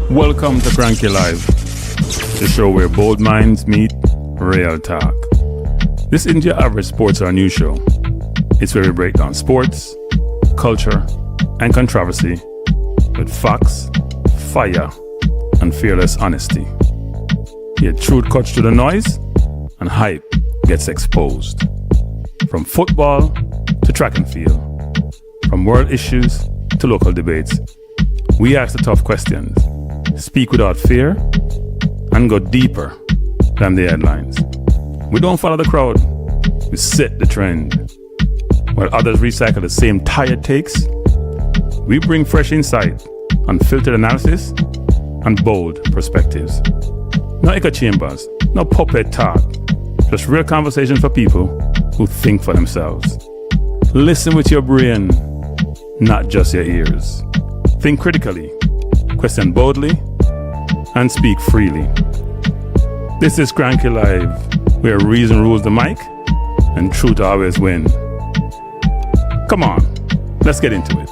Welcome to Cranky Live, the show where bold minds meet real talk. This isn't your average sports or news show. It's where we break down sports, culture, and controversy with facts, fire, and fearless honesty. Here, truth cuts through the noise and hype gets exposed. From football to track and field, from world issues to local debates, we ask the tough questions, speak without fear, and go deeper than the headlines. We don't follow the crowd, we set the trend. While others recycle the same tired takes, we bring fresh insight, unfiltered analysis, and bold perspectives. No echo chambers, no puppet talk, just real conversation for people who think for themselves. Listen with your brain, not just your ears. Think critically, question boldly, and speak freely. This is Cranky Live, where reason rules the mic and truth always wins. Come on, let's get into it.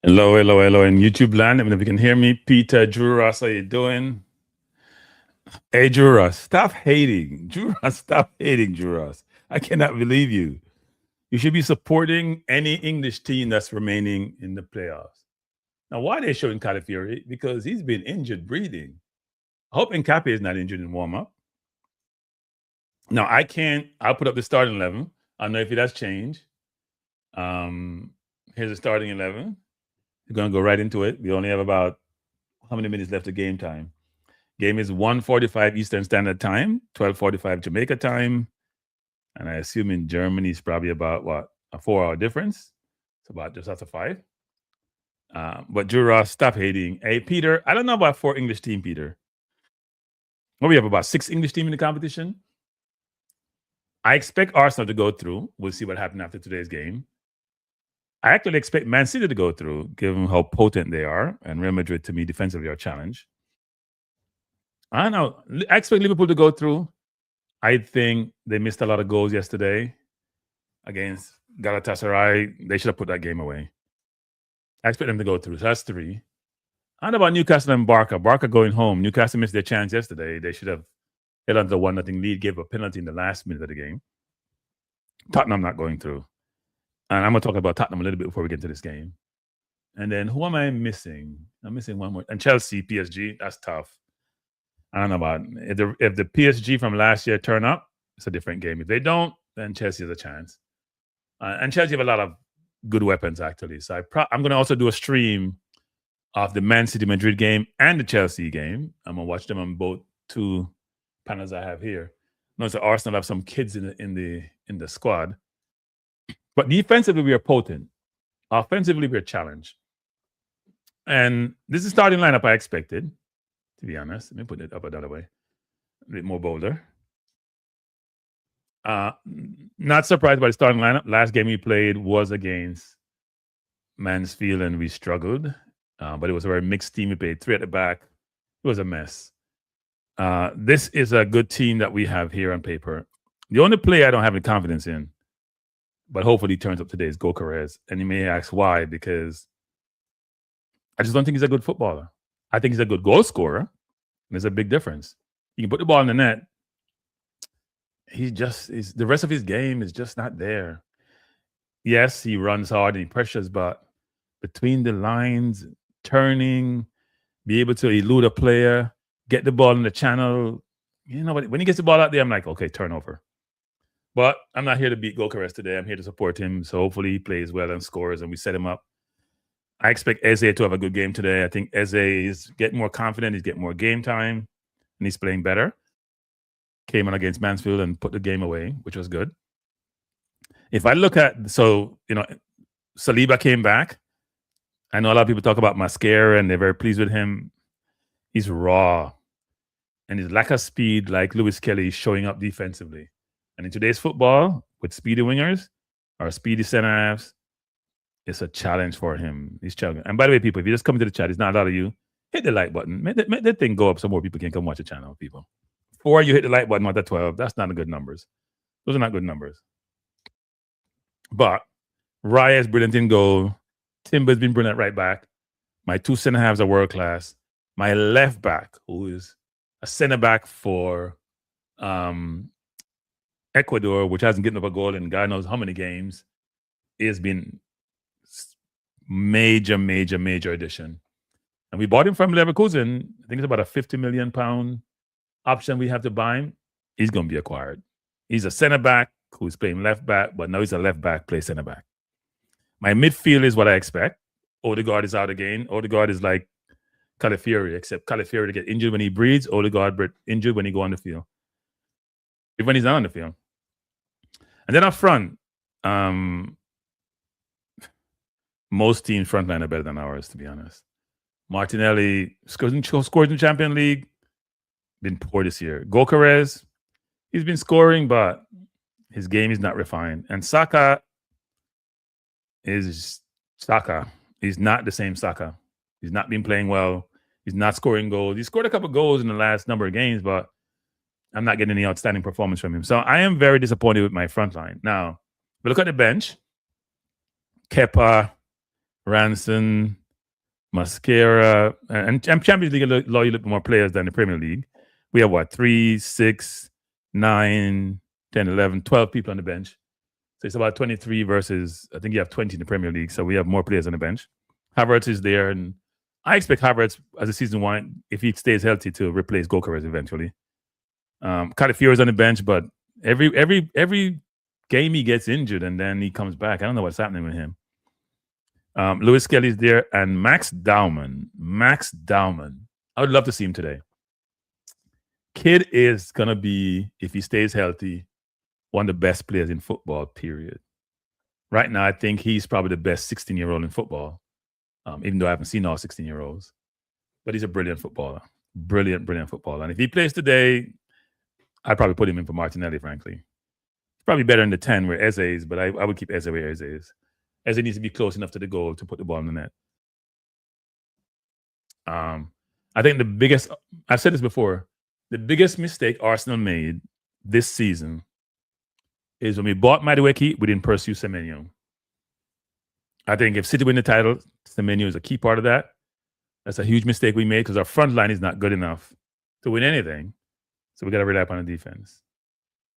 Hello in YouTube land. Let me know if you can hear me. Peter, Drew Ross, how you doing? Hey, Drew Ross, stop hating. Drew Ross. I cannot believe you. You should be supporting any English team that's remaining in the playoffs. Now, why are they showing Calafiori? Because he's been injured breathing. I hope Nkape is not injured in warm-up. Now, I'll put up the starting 11. I don't know if it has changed. Here's the starting 11. We're going to go right into it. We only have about how many minutes left of game time? Game is 1:45 Eastern Standard Time, 12:45 Jamaica time. And I assume in Germany it's probably about, a 4-hour difference. It's about just after 5. But Drew Ross, stop hating. Hey, Peter, I don't know about 4 English team, Peter. Well, we have about 6 English team in the competition. I expect Arsenal to go through. We'll see what happens after today's game. I actually expect Man City to go through, given how potent they are. And Real Madrid, to me, defensively are a challenge. I don't know. I expect Liverpool to go through. I think they missed a lot of goals yesterday against Galatasaray. They should have put that game away. I expect them to go through. So that's 3. I don't know about Newcastle and Barca. Barca going home. Newcastle missed their chance yesterday. They should have held on to the 1-0 lead, gave a penalty in the last minute of the game. Tottenham not going through. And I'm going to talk about Tottenham a little bit before we get into this game. And then who am I missing? I'm missing one more. And Chelsea, PSG, that's tough. I don't know about if the PSG from last year turn up, it's a different game. If they don't, then Chelsea has a chance. And Chelsea have a lot of good weapons, actually. So I'm going to also do a stream of the Man City Madrid game and the Chelsea game. I'm going to watch them on both 2 panels I have here. Notice that Arsenal have some kids in the squad. But defensively, we are potent. Offensively, we're challenged. And this is the starting lineup I expected, to be honest. Let me put it up another way. A bit more bolder. Not surprised by the starting lineup. Last game we played was against Mansfield, and we struggled. But it was a very mixed team. We played 3 at the back. It was a mess. This is a good team that we have here on paper. The only player I don't have any confidence in, but hopefully he turns up today, is Gyökeres. And you may ask why, because I just don't think he's a good footballer. I think he's a good goal scorer. And there's a big difference. You can put the ball in the net. The rest of his game is just not there. Yes, he runs hard and he pressures, but between the lines, turning, be able to elude a player, get the ball in the channel. When he gets the ball out there, I'm like, okay, turnover. But I'm not here to beat Gyökeres today. I'm here to support him. So hopefully he plays well and scores and we set him up. I expect Eze to have a good game today. I think Eze is getting more confident. He's getting more game time and he's playing better. Came on against Mansfield and put the game away, which was good. If I look at, Saliba came back. I know a lot of people talk about Mascara and they're very pleased with him. He's raw. And his lack of speed, like Lewis Kelly, is showing up defensively. And in today's football, with speedy wingers or speedy center halves, it's a challenge for him. He's challenging. And by the way, people, if you just come into the chat, it's not a lot of you, hit the like button. Make that thing go up so more people can come watch the channel, people. 4, you hit the like button, not the 12. That's not a good numbers. Those are not good numbers. But Raya's brilliant in goal. Timber's been brilliant right back. My two center halves are world class. My left back, who is a center back for Ecuador, which hasn't given up a goal in God knows how many games, has been major addition. And we bought him from Leverkusen. I think it's about a £50 million option we have to buy him. He's going to be acquired. He's a center back who's playing left back, but now he's a left back, plays center back. My midfield is what I expect. Odegaard is out again. Odegaard is like Calafiori, except Calafiori to get injured when he breathes. Odegaard injured when he go on the field. Even when he's not on the field. And then up front, most teams' front line are better than ours, to be honest. Martinelli scores in the Champions League. Been poor this year. Gokares, he's been scoring, but his game is not refined. And Saka is Saka. He's not the same Saka. He's not been playing well. He's not scoring goals. He scored a couple of goals in the last number of games, but I'm not getting any outstanding performance from him. So I am very disappointed with my front line. Now, if we look at the bench, Kepa, Ranson, Mascara, and Champions League allow you a little more players than the Premier League. We have 3, 6, 9, 10, 11, 12 people on the bench. So it's about 23 versus, I think you have 20 in the Premier League. So we have more players on the bench. Havertz is there. And I expect Havertz, as the season winds, if he stays healthy, to replace Gokares eventually. Calafiori is on the bench, but every game he gets injured and then he comes back. I don't know what's happening with him. Lewis Kelly's there, and Max Dauman. I would love to see him today. Kid is going to be, if he stays healthy, one of the best players in football, period. Right now, I think he's probably the best 16-year-old in football, even though I haven't seen all 16-year-olds. But he's a brilliant footballer. Brilliant footballer. And if he plays today, I'd probably put him in for Martinelli, frankly. He's probably better in the 10 where Eze is, but I would keep Eze where Eze is. Eze needs to be close enough to the goal to put the ball in the net. I think I've said this before, the biggest mistake Arsenal made this season is when we bought Madueke, we didn't pursue Semenyo. I think if City win the title, Semenyo is a key part of that. That's a huge mistake we made because our front line is not good enough to win anything. So we got to rely upon the defense.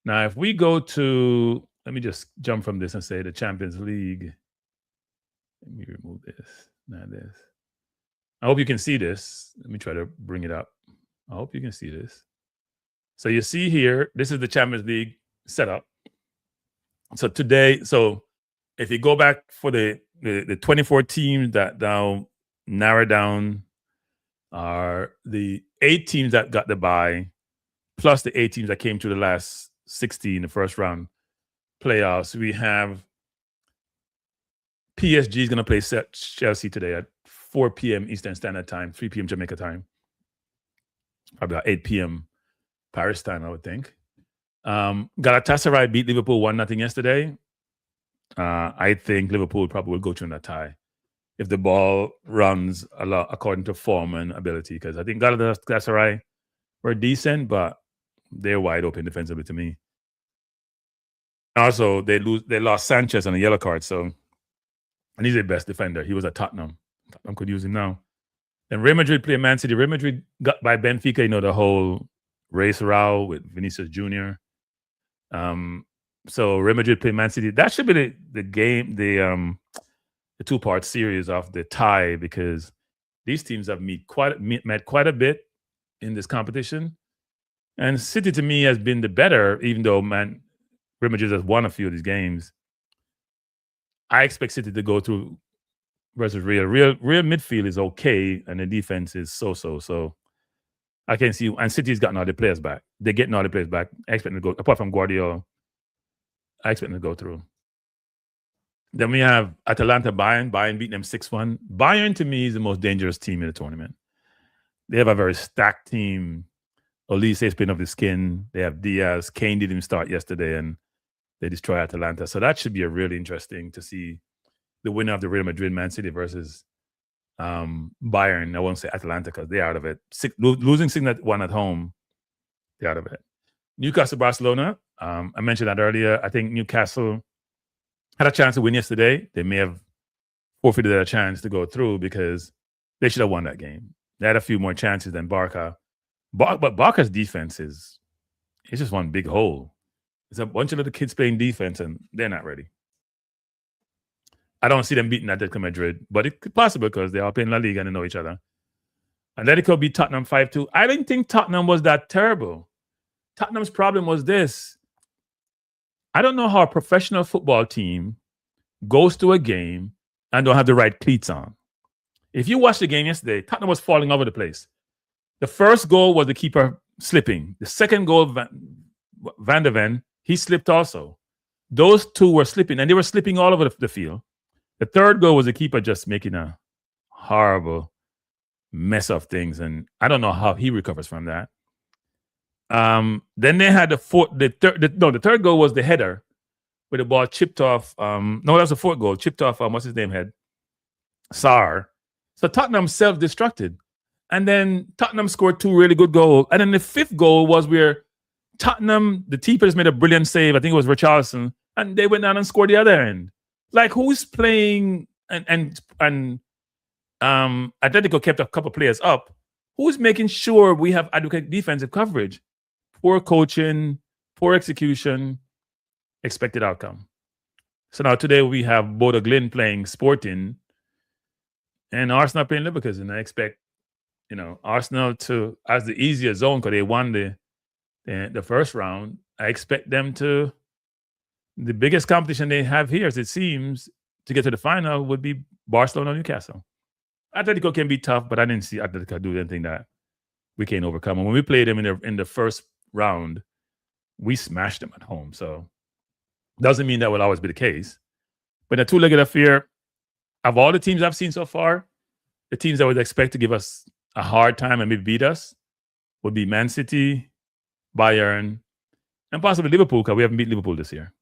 Now, if we go to, let me just jump from this and say the Champions League. Let me remove this, not this. I hope you can see this. Let me try to bring it up. I hope you can see this. So you see here, this is the Champions League setup. So today, if you go back for the 24 teams that now narrow down are the 8 teams that got the bye, plus the 8 teams that came to the last 60 in the first round playoffs. We have PSG is going to play Chelsea today at 4 p.m. Eastern Standard Time, 3 p.m. Jamaica time. About 8 p.m. Paris time, I would think. Galatasaray beat Liverpool 1-0 yesterday. I think Liverpool probably will go through in that tie if the ball runs a lot according to form and ability, because I think Galatasaray were decent, but they're wide open defensively to me. Also, they lost Sanchez on a yellow card, and he's their best defender. He was at Tottenham. Tottenham could use him now. And Real Madrid play Man City. Real Madrid got by Benfica, the whole race row with Vinicius Jr. So Real Madrid play Man City. That should be the game, the 2-part series of the tie, because these teams have met quite a bit in this competition. And City, to me, has been the better, even though Real Madrid has won a few of these games. I expect City to go through versus Real. Real midfield is okay, and the defense is so-so. So I can see, and City's gotten all the players back. They're getting all the players back. I expect them to go, apart from Guardiola, I expect them to go through. Then we have Atalanta Bayern. Bayern beat them 6-1. Bayern, to me, is the most dangerous team in the tournament. They have a very stacked team. Olise is playing off the skin. They have Diaz. Kane didn't even start yesterday, and they destroy Atalanta. So that should be a really interesting to see the winner of the Real Madrid Man City versus Bayern. I won't say Atalanta because they're out of it. Losing 6-1 at home, they're out of it. Newcastle Barcelona. I mentioned that earlier. I think Newcastle had a chance to win yesterday. They may have forfeited a chance to go through because they should have won that game. They had a few more chances than Barca. But Barca's defense it's just one big hole. It's a bunch of little kids playing defense, and they're not ready. I don't see them beating Atletico Madrid, but it could possible because they are playing La Liga and they know each other. Atletico beat Tottenham 5-2. I didn't think Tottenham was that terrible. Tottenham's problem was this. I don't know how a professional football team goes to a game and don't have the right cleats on. If you watched the game yesterday, Tottenham was falling all over the place. The first goal was the keeper slipping. The second goal, Van der Ven, he slipped also. Those two were slipping, and they were slipping all over the field. The third goal was the keeper just making a horrible mess of things, and I don't know how he recovers from that. Then they had the third goal was the header where the ball chipped off. No, that was the fourth goal, chipped off. What's his name? Head Sarr. So Tottenham self-destructed, and then Tottenham scored 2 really good goals, and then the fifth goal was where Tottenham, the keepers made a brilliant save. I think it was Richarlison, and they went down and scored the other end. Like, who's playing? And Atletico kept a couple players up. Who's making sure we have adequate defensive coverage? Poor coaching, poor execution, expected outcome. So now today we have Bodo Glimt playing Sporting and Arsenal playing Leverkusen. I expect, Arsenal to, as the easier zone because they won the first round. I expect them to, the biggest competition they have here, as it seems, to get to the final would be Barcelona or Newcastle. Atletico can be tough, but I didn't see Atletico do anything that we can't overcome. And when we played them in the first round, we smashed them at home. So doesn't mean that will always be the case. But a two-legged affair, of all the teams I've seen so far, the teams I would expect to give us a hard time and maybe beat us would be Man City, Bayern, and possibly Liverpool, because we haven't beat Liverpool this year.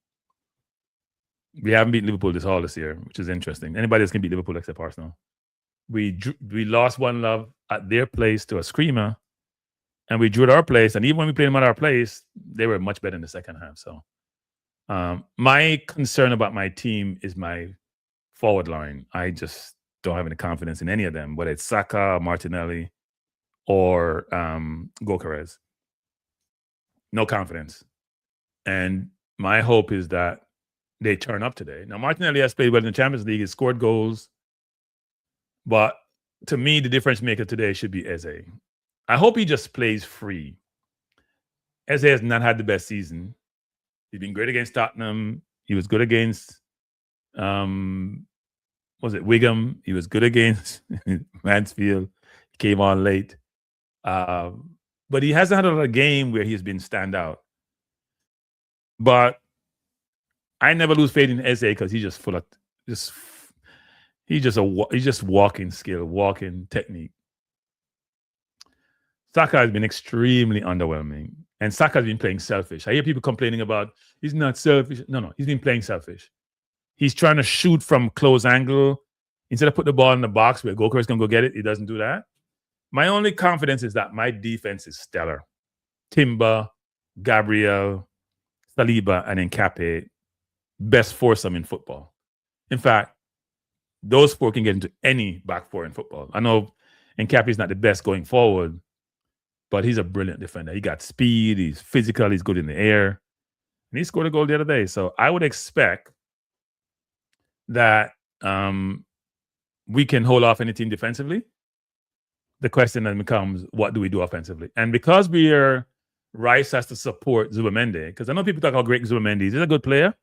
We haven't beat Liverpool this year, which is interesting. Anybody else can beat Liverpool except Arsenal. We lost 1-0 at their place to a screamer, and we drew at our place. And even when we played them at our place, they were much better in the second half. So my concern about my team is my forward line. I just don't have any confidence in any of them, whether it's Saka, Martinelli, or Gyökeres. No confidence. And my hope is that they turn up today. Now, Martinelli has played well in the Champions League. He scored goals. But to me, the difference maker today should be Eze. I hope he just plays free. Eze has not had the best season. He's been great against Tottenham. He was good against, Wigan? He was good against Mansfield. He came on late. But he hasn't had a game where he's been standout. But I never lose faith in Eze because he's just full of he's just walking skill, walking technique. Saka has been extremely underwhelming, and Saka has been playing selfish. I hear people complaining about he's not selfish. No, he's been playing selfish. He's trying to shoot from close angle instead of put the ball in the box where Gyökeres can go get it. He doesn't do that. My only confidence is that my defense is stellar. Timber, Gabriel, Saliba, and Nkape, best foursome in football. In fact, those four can get into any back four in football. I know Nkape is not the best going forward, but he's a brilliant defender. He got speed, he's physical, he's good in the air, and he scored a goal the other day. So I would expect that we can hold off any team defensively. The question then becomes, what do we do offensively? And because Rice has to support Zubimendi, because I know people talk how great Zubimendi is. He's a good player,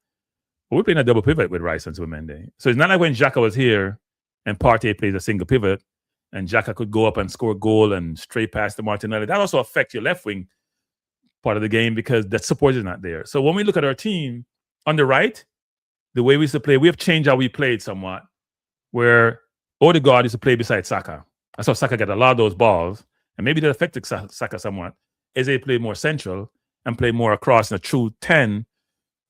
but we're playing a double pivot with Rice and Zubimendi. So it's not like when Xhaka was here and Partey plays a single pivot and Xhaka could go up and score a goal and straight pass to Martinelli. That also affects your left wing part of the game because that support is not there. So when we look at our team on the right, the way we used to play, we have changed how we played somewhat, where Odegaard used to play beside Saka. I saw Saka get a lot of those balls, and maybe that affected Saka somewhat. Eze played more central and played more across in a true 10,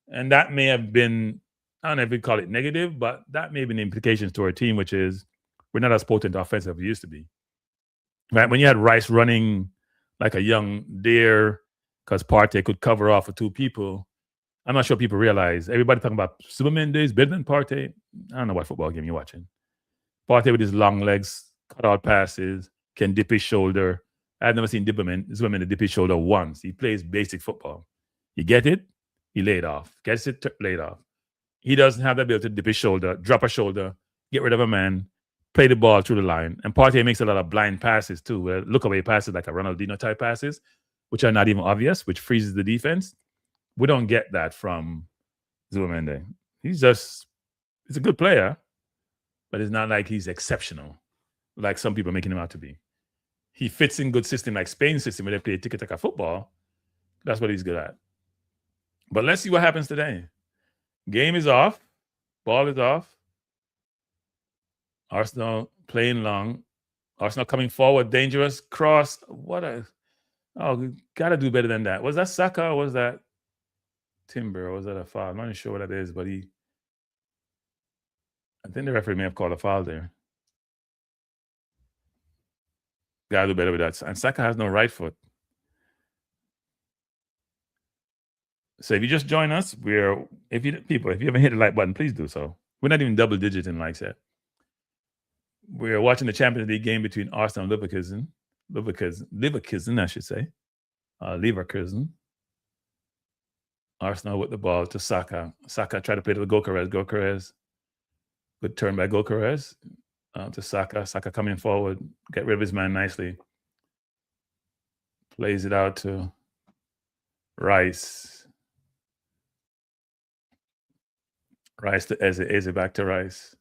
and that may have been, I don't know if we call it negative, but that may have been the implications to our team, which is we're not as potent offensive as we used to be. Right? When you had Rice running like a young deer because Partey could cover off for two people, I'm not sure people realize. Everybody talking about Zubimendi is better than Partey. I don't know what football game you're watching. Partey with his long legs, cut out passes, can dip his shoulder. I've never seen Zimmerman to dip his shoulder once. He plays basic football. You get it, he laid off. Gets it, laid off. He doesn't have the ability to dip his shoulder, drop a shoulder, get rid of a man, play the ball through the line. And Partey makes a lot of blind passes too, where look away passes like a Ronaldinho type passes, which are not even obvious, which freezes the defense. We don't get that from Zubimendi. He's a good player, but it's not like he's exceptional, like some people are making him out to be. He fits in good system like Spain's system where they play tiki-taka football. That's what he's good at. But let's see what happens today. Game is off. Ball is off. Arsenal playing long. Arsenal coming forward. Dangerous. Cross. We got to do better than that. Was that Saka or was that Timber or was that a foul? I'm not even sure what that is, but I think the referee may have called a foul there. Got to do better with that. And Saka has no right foot. So if you just join us, if you haven't hit the like button, please do so. We're not even double digit in likes yet. We're watching the Champions League game between Arsenal and Leverkusen, I should say. Leverkusen. Arsenal with the ball to Saka. Saka tried to play to Gyökeres. Gyökeres. Good turn by Gyökeres to Saka. Saka coming forward. Get rid of his man nicely. Plays it out to Rice. Rice to Eze. Eze back to Rice.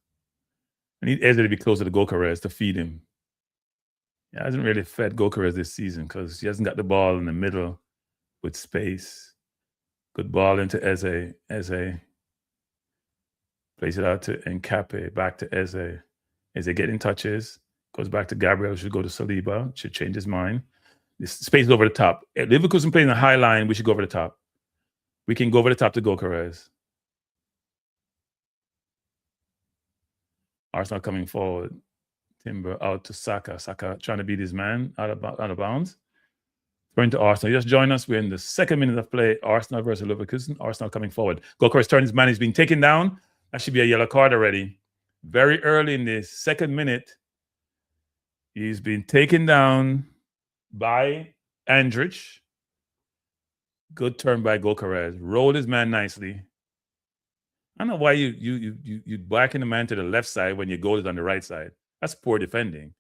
I need Eze to be closer to Gyökeres to feed him. He hasn't really fed Gyökeres this season because he hasn't got the ball in the middle with space. Good ball into Eze. Eze plays it out to Nkape. Back to Eze. Eze getting touches. Goes back to Gabriel. Should go to Saliba. Should change his mind. This space is over the top. If Leverkusen playing a high line, we should go over the top. We can go over the top to Gyökeres. Arsenal coming forward. Timber out to Saka. Saka trying to beat his man out of bounds. Going to Arsenal. You just join us. We're in the second minute of play. Arsenal versus Leverkusen. Arsenal coming forward. Gyökeres turning his man. He's been taken down. That should be a yellow card already. Very early in the second minute. He's been taken down by Andrich. Good turn by Gyökeres. Rolled his man nicely. I don't know why you backing the man to the left side when your goal is on the right side. That's poor defending.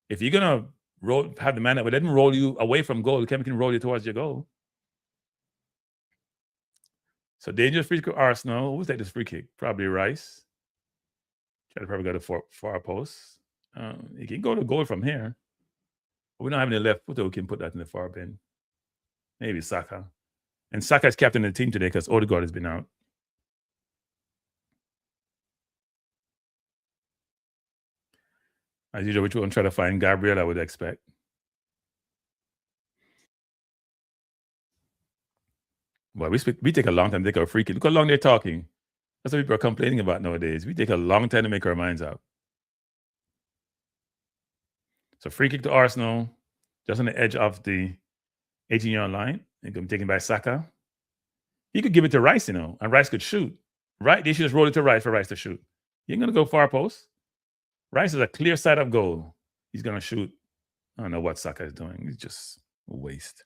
If you're gonna have the man that would then roll you away from goal, can roll you towards your goal. So dangerous free kick. Arsenal. Who's take this free kick? Probably Rice. Try to probably go to far post. You can go to goal from here. But we don't have any left footer who can put that in the far bin. Maybe Saka. And Saka is captain of the team today because Odegaard has been out. As usual, which one try to find Gabriel, I would expect. Well, we take a long time to take our free kick. Look how long they're talking. That's what people are complaining about nowadays. We take a long time to make our minds up. So free kick to Arsenal, just on the edge of the 18-yard line. It's going to be taken by Saka. He could give it to Rice, and Rice could shoot. Right? They should just roll it to Rice for Rice to shoot. He ain't going to go far post. Rice is a clear side of goal. He's going to shoot. I don't know what Saka is doing. It's just a waste.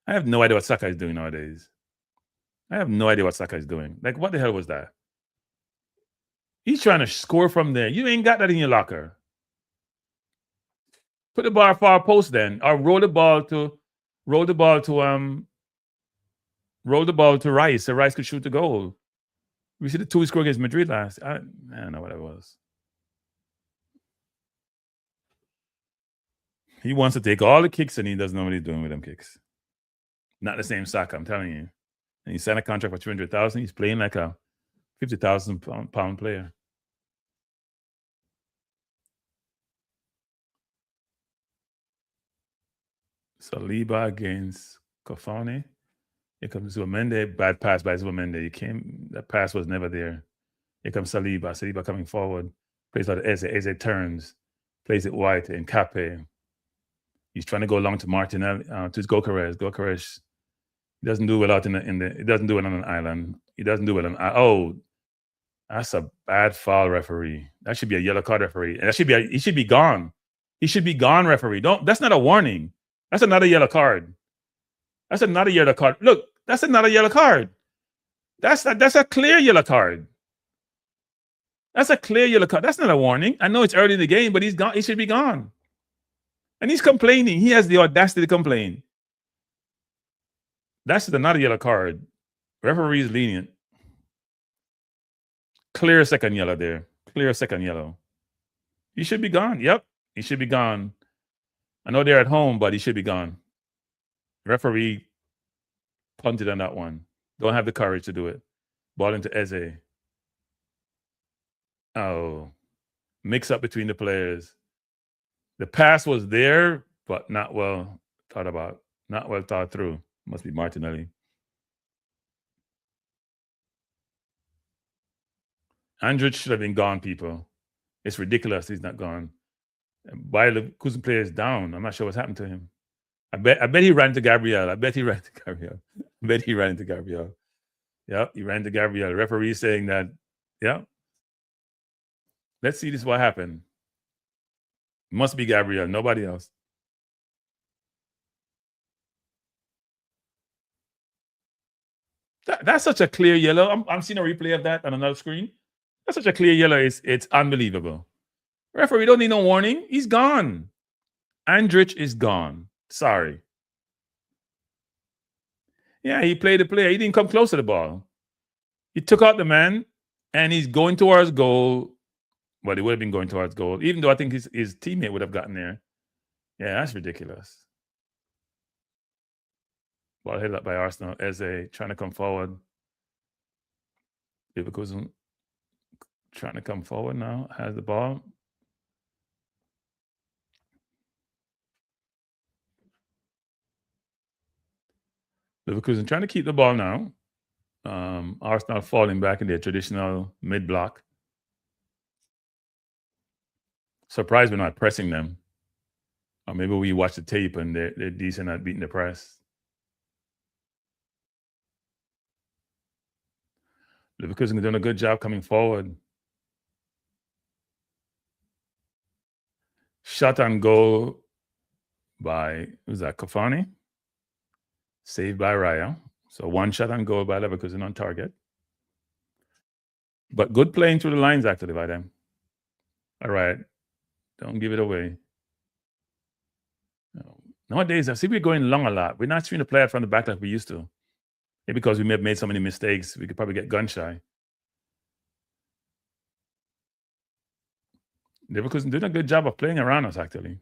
I have no idea what Saka is doing nowadays. I have no idea what Saka is doing. Like, what the hell was that? He's trying to score from there. You ain't got that in your locker. Put the ball far post then, or roll the ball to Rice, so Rice could shoot the goal. We see the 2 he scored against Madrid last. I don't know what it was. He wants to take all the kicks, and he doesn't know what he's doing with them kicks. Not the same Saka, I'm telling you. And he signed a contract for $200,000. He's playing like a 50,000 pound player. Saliba against Kofane. Here comes Zubimendi. Bad pass by Zubimendi. That pass was never there. Here comes Saliba. Saliba coming forward. Plays out Eze. Eze turns. Plays it wide to Nkape. He's trying to go along to Martinelli, to Gyökeres. Gyökeres, he doesn't do well out he doesn't do it on an island. He doesn't do it on. That's a bad foul, referee. That should be a yellow card, referee. And he should be gone. He should be gone, referee. That's not a warning. That's another yellow card. That's another yellow card. Look, that's another yellow card. That's a clear yellow card. That's a clear yellow card. That's not a warning. I know it's early in the game, but he's gone. He should be gone. And he's complaining. He has the audacity to complain. That's another yellow card. Referee is lenient. Clear second yellow there. Clear second yellow. He should be gone. Yep. He should be gone. I know they're at home, but he should be gone. Referee punted on that one. Don't have the courage to do it. Ball into Eze. Oh. Mix up between the players. The pass was there, but not well thought about. Not well thought through. Must be Martinelli. Andrich should have been gone, people. It's ridiculous he's not gone. Bayer Leverkusen player is down. I'm not sure what's happened to him. I bet he ran into Gabriel. Yep, he ran into Gabriel. Referee saying that, yeah. Let's see this what happened. Must be Gabriel, nobody else. That's such a clear yellow. I'm seeing a replay of that on another screen. That's such a clear yellow. It's unbelievable. Referee don't need no warning. He's gone. Andrich is gone. Sorry. Yeah, he played the player. He didn't come close to the ball. He took out the man, and he's going towards goal. Well, he would have been going towards goal, even though I think his teammate would have gotten there. Yeah, that's ridiculous. Ball headed up by Arsenal. Eze trying to come forward. Leverkusen trying to come forward now. Has the ball. Leverkusen trying to keep the ball now. Arsenal falling back in their traditional mid-block. Surprised we're not pressing them. Or maybe we watch the tape and they're decent at beating the press. Leverkusen are doing a good job coming forward. Shot on goal by, who's that, Kofani? Saved by Raya. So one shot on goal by Leverkusen on target. But good playing through the lines actually by them. All right. Don't give it away. Nowadays, I see we're going long a lot. We're not trying to play out from the back like we used to. Maybe because we may have made so many mistakes, we could probably get gun shy. Leverkusen doing a good job of playing around us, actually.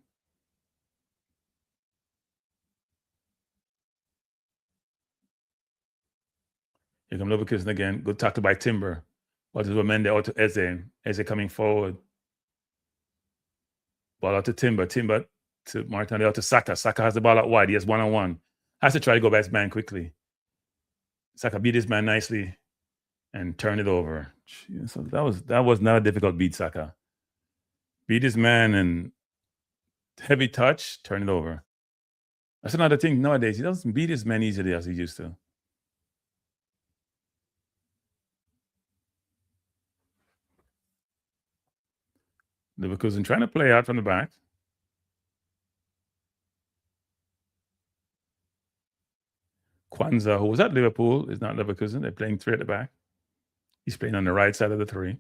Here come Leverkusen again. Good tackle by Timber. What is Mende out to Eze? Eze coming forward. Ball out to Timber. Timber to Martinelli out to Saka. Saka has the ball out wide. He has one-on-one. Has to try to go by his man quickly. Saka beat his man nicely and turn it over. So that was not a difficult beat, Saka. Beat his man and heavy touch, turn it over. That's another thing nowadays. He doesn't beat his man easily as he used to. Leverkusen trying to play out from the back. Kwanzaa, who was at Liverpool, is not Leverkusen. They're playing three at the back. He's playing on the right side of the three.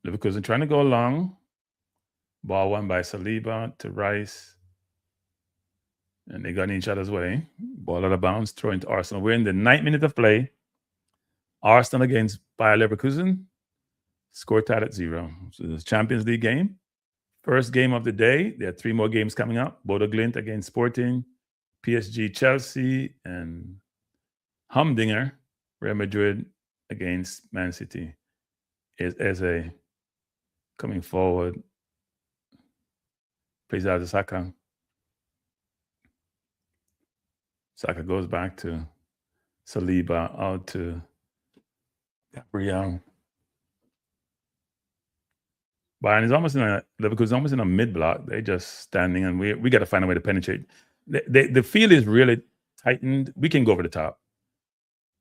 Leverkusen trying to go long. Ball won by Saliba to Rice. And they got in each other's way. Ball out of bounds, throw into Arsenal. We're in the 9th minute of play. Arsenal against Bayer Leverkusen. Score tied at 0. So this Champions League game. First game of the day. There are 3 more games coming up. Bodo Glimt against Sporting. PSG, Chelsea, and Humdinger, Real Madrid against Man City. Is a coming forward. Plays out to Saka. Saka goes back to Saliba, out to Gabriel. Bayern is almost almost in a mid block. They're just standing, and we got to find a way to penetrate. The field is really heightened. We can go over the top.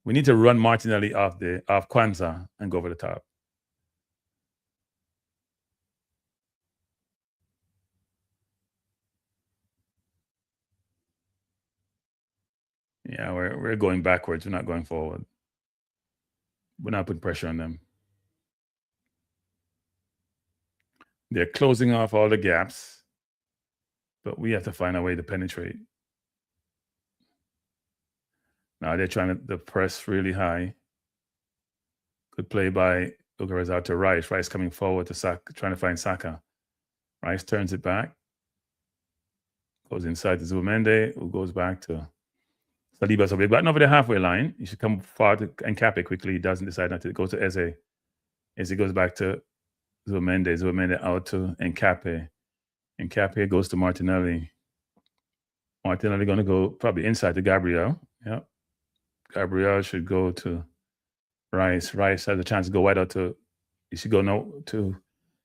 We need to run Martinelli off Kwanzaa and go over the top. Yeah, we're going backwards. We're not going forward. We're not putting pressure on them. They're closing off all the gaps, but we have to find a way to penetrate. Now they're trying to press really high. Good play by Bukayo out to Rice. Rice coming forward to Saka, trying to find Saka. Rice turns it back. Goes inside to Zubamende, who goes back to Saliba. So we've gotten over the halfway line. He should come forward to Nkape quickly. He doesn't decide not to go to Eze. Eze goes back to Zubamende. Zubamende out to Nkape. Nkape goes to Martinelli. Martinelli going to go probably inside to Gabriel. Yep. Gabriel should go to Rice. Rice has a chance to go wide out to, he should go now to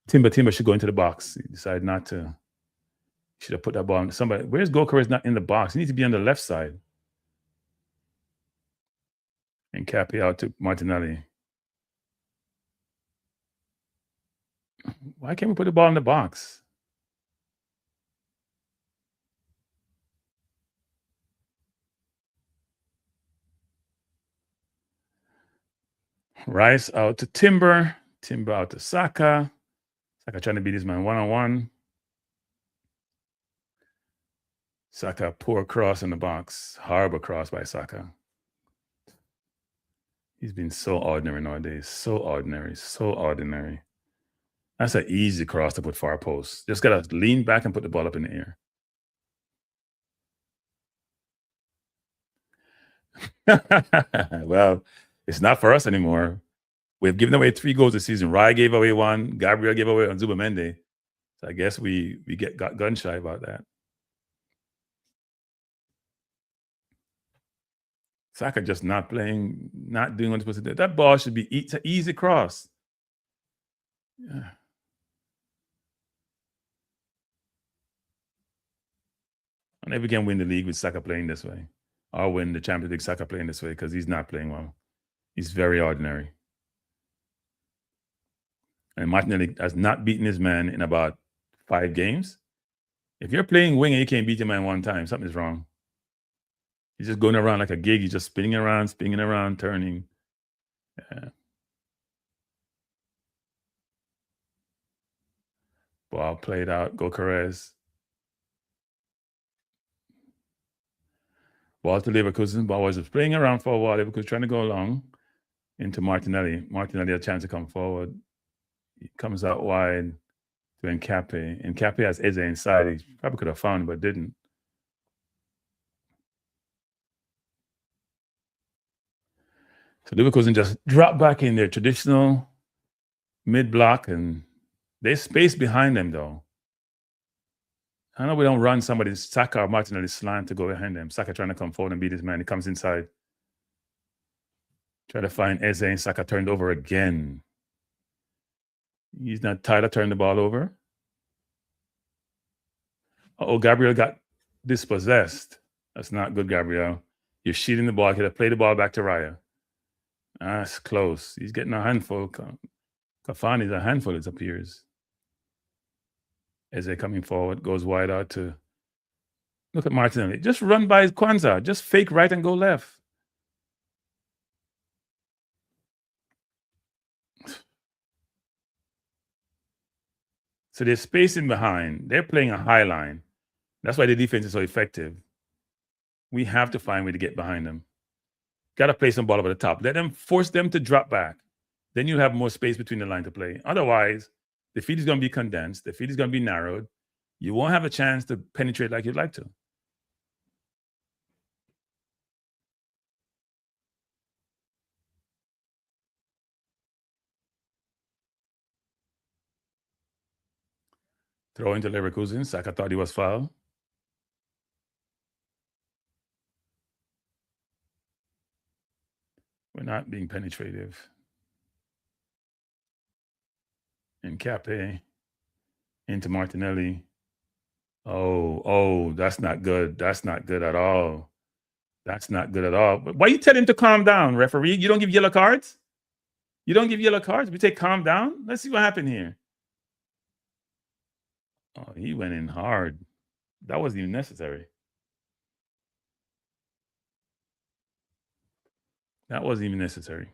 Timber. Timber should go into the box. He decided not to. He should have put that ball on somebody. Where's Gokares not in the box? He needs to be on the left side. And Cappy out to Martinelli. Why can't we put the ball in the box? Rice out to Timber. Timber out to Saka. Saka trying to beat his man one-on-one. Saka, poor cross in the box. Horrible cross by Saka. He's been so ordinary nowadays. So ordinary. So ordinary. That's an easy cross to put far post. Just got to lean back and put the ball up in the air. Well, it's not for us anymore. We've given away 3 goals this season. Rye gave away 1. Gabriel gave away on Zubamende. So I guess we got gun shy about that. Saka just not playing, not doing what he's supposed to do. That ball should be it's an easy cross. Yeah. I never can win the league with Saka playing this way. Or win the Champions League Saka playing this way because he's not playing well. He's very ordinary. And Martinelli has not beaten his man in about 5 games. If you're playing wing and you can't beat your man one time, something's wrong. He's just going around like a gig. He's just spinning around, turning. Yeah. Ball played out. Gokares. Ball to Leverkusen. Ball was playing around for a while. Leverkusen trying to go along into Martinelli. Martinelli had a chance to come forward. He comes out wide to Nkape. Nkape has Eze inside. He probably could have found him, but didn't. So Leverkusen just dropped back in their traditional mid-block, and there's space behind them, though. I know we don't run somebody, Saka or Martinelli slant to go behind them. Saka trying to come forward and beat his man. He comes inside. Try to find Eze, and Saka turned over again. He's not Tyler turned the ball over. Gabriel got dispossessed. That's not good, Gabriel. You're shooting the ball. Could have played the ball back to Raya. That's close. He's getting a handful. Cafani's a handful, it appears. Eze coming forward, goes wide out to look at Martinelli. Just run by Kwanzaa. Just fake right and go left. So they're spacing behind. They're playing a high line. That's why the defense is so effective. We have to find a way to get behind them. Got to play some ball over the top. Let them force them to drop back. Then you'll have more space between the line to play. Otherwise, the field is going to be condensed. The field is going to be narrowed. You won't have a chance to penetrate like you'd like to. Throw into Leverkusen. Saka thought he was fouled. We're not being penetrative. Nkape into Martinelli. Oh, that's not good. That's not good at all. That's not good at all. Why you tell him to calm down, referee? You don't give yellow cards? You don't give yellow cards? We take calm down? Let's see what happened here. Oh, he went in hard. That wasn't even necessary. That wasn't even necessary.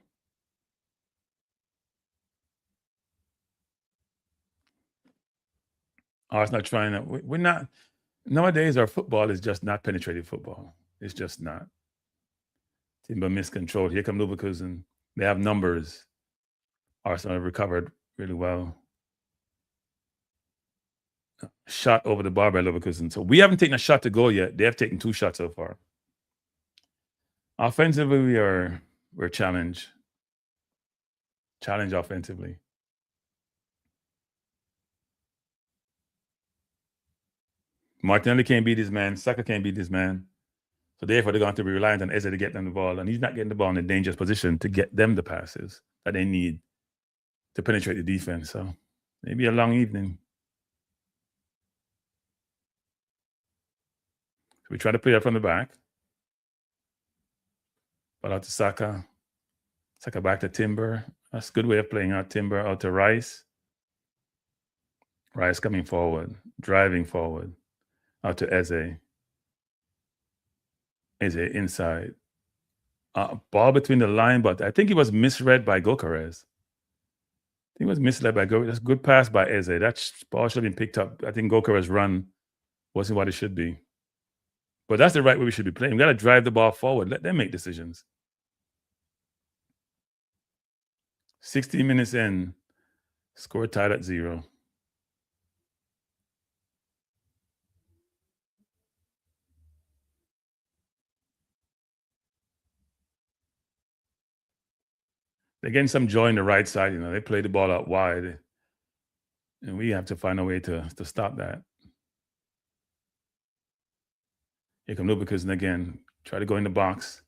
Arsenal trying to. We're not. Nowadays, our football is just not penetrative football. It's just not. Timber miscontrolled. Here come Leverkusen. They have numbers. Arsenal have recovered really well. Shot over the bar by Leverkusen. So we haven't taken a shot to goal yet. They have taken 2 shots so far. Offensively, we're challenged. Challenge offensively. Martinelli can't beat this man. Saka can't beat this man. So therefore, they're going to be reliant on Eze to get them the ball. And he's not getting the ball in a dangerous position to get them the passes that they need to penetrate the defense. So maybe a long evening. So we try to play that from the back. Ball out to Saka. Saka back to Timber. That's a good way of playing out. Timber out to Rice. Rice coming forward, driving forward. Out to Eze. Eze inside. Ball between the line, but I think he was misread by Gokares. He was misled by Gokares. That's a good pass by Eze. That ball should have been picked up. I think Gokares' run wasn't what it should be. But that's the right way we should be playing. We got to drive the ball forward. Let them make decisions. 16 minutes in, score tied at 0. They're getting some joy in the right side. You know, they play the ball out wide. And we have to find a way to stop that. Here come Leverkusen again. Try to go in the box.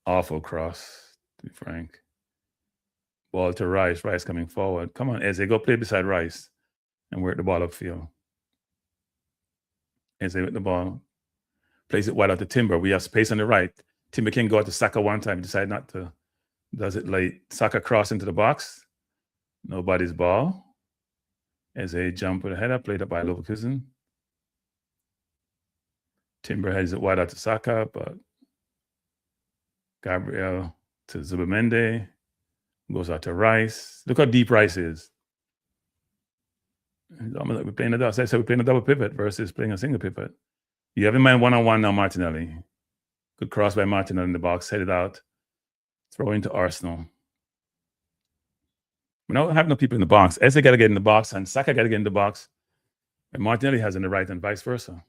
Awful cross, to be frank. Ball to Rice. Rice coming forward. Come on, Eze. Go play beside Rice and work the ball upfield. Eze with the ball. Plays it wide out to Timber. We have space on the right. Timber can go out to Saka one time. Decide not to. Does it late. Saka cross into the box. Nobody's ball. Eze jump with a header. Played up by Leverkusen. Timber heads it wide out to Saka, but Gabriel to Zubimende. Goes out to Rice. Look how deep Rice is. We're playing a double pivot versus playing a single pivot. You have in mind one-on-one now, Martinelli. Good cross by Martinelli in the box. Headed out. Throw into Arsenal. We don't have no people in the box. Eze got to get in the box, and Saka got to get in the box. And Martinelli has in the right, and vice versa.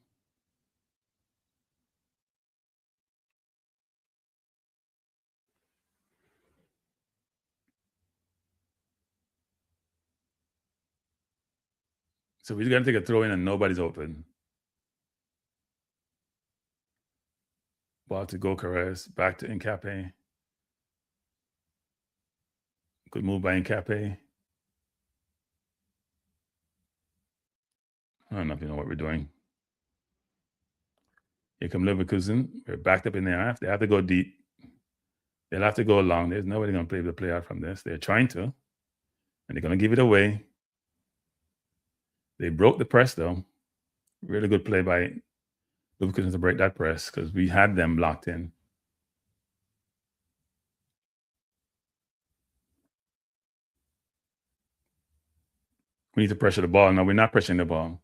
So we got to take a throw in, and nobody's open. Ball to Gokares. Back to Nkape. Good move by Nkape. I don't know if you know what we're doing. Here come Leverkusen. We're backed up in the half. They have to go deep. They'll have to go long. There's nobody going to be able to play out from this. They're trying to. And they're going to give it away. They broke the press, though. Really good play by Leverkusen to break that press because we had them locked in. We need to pressure the ball. No, we're not pressuring the ball.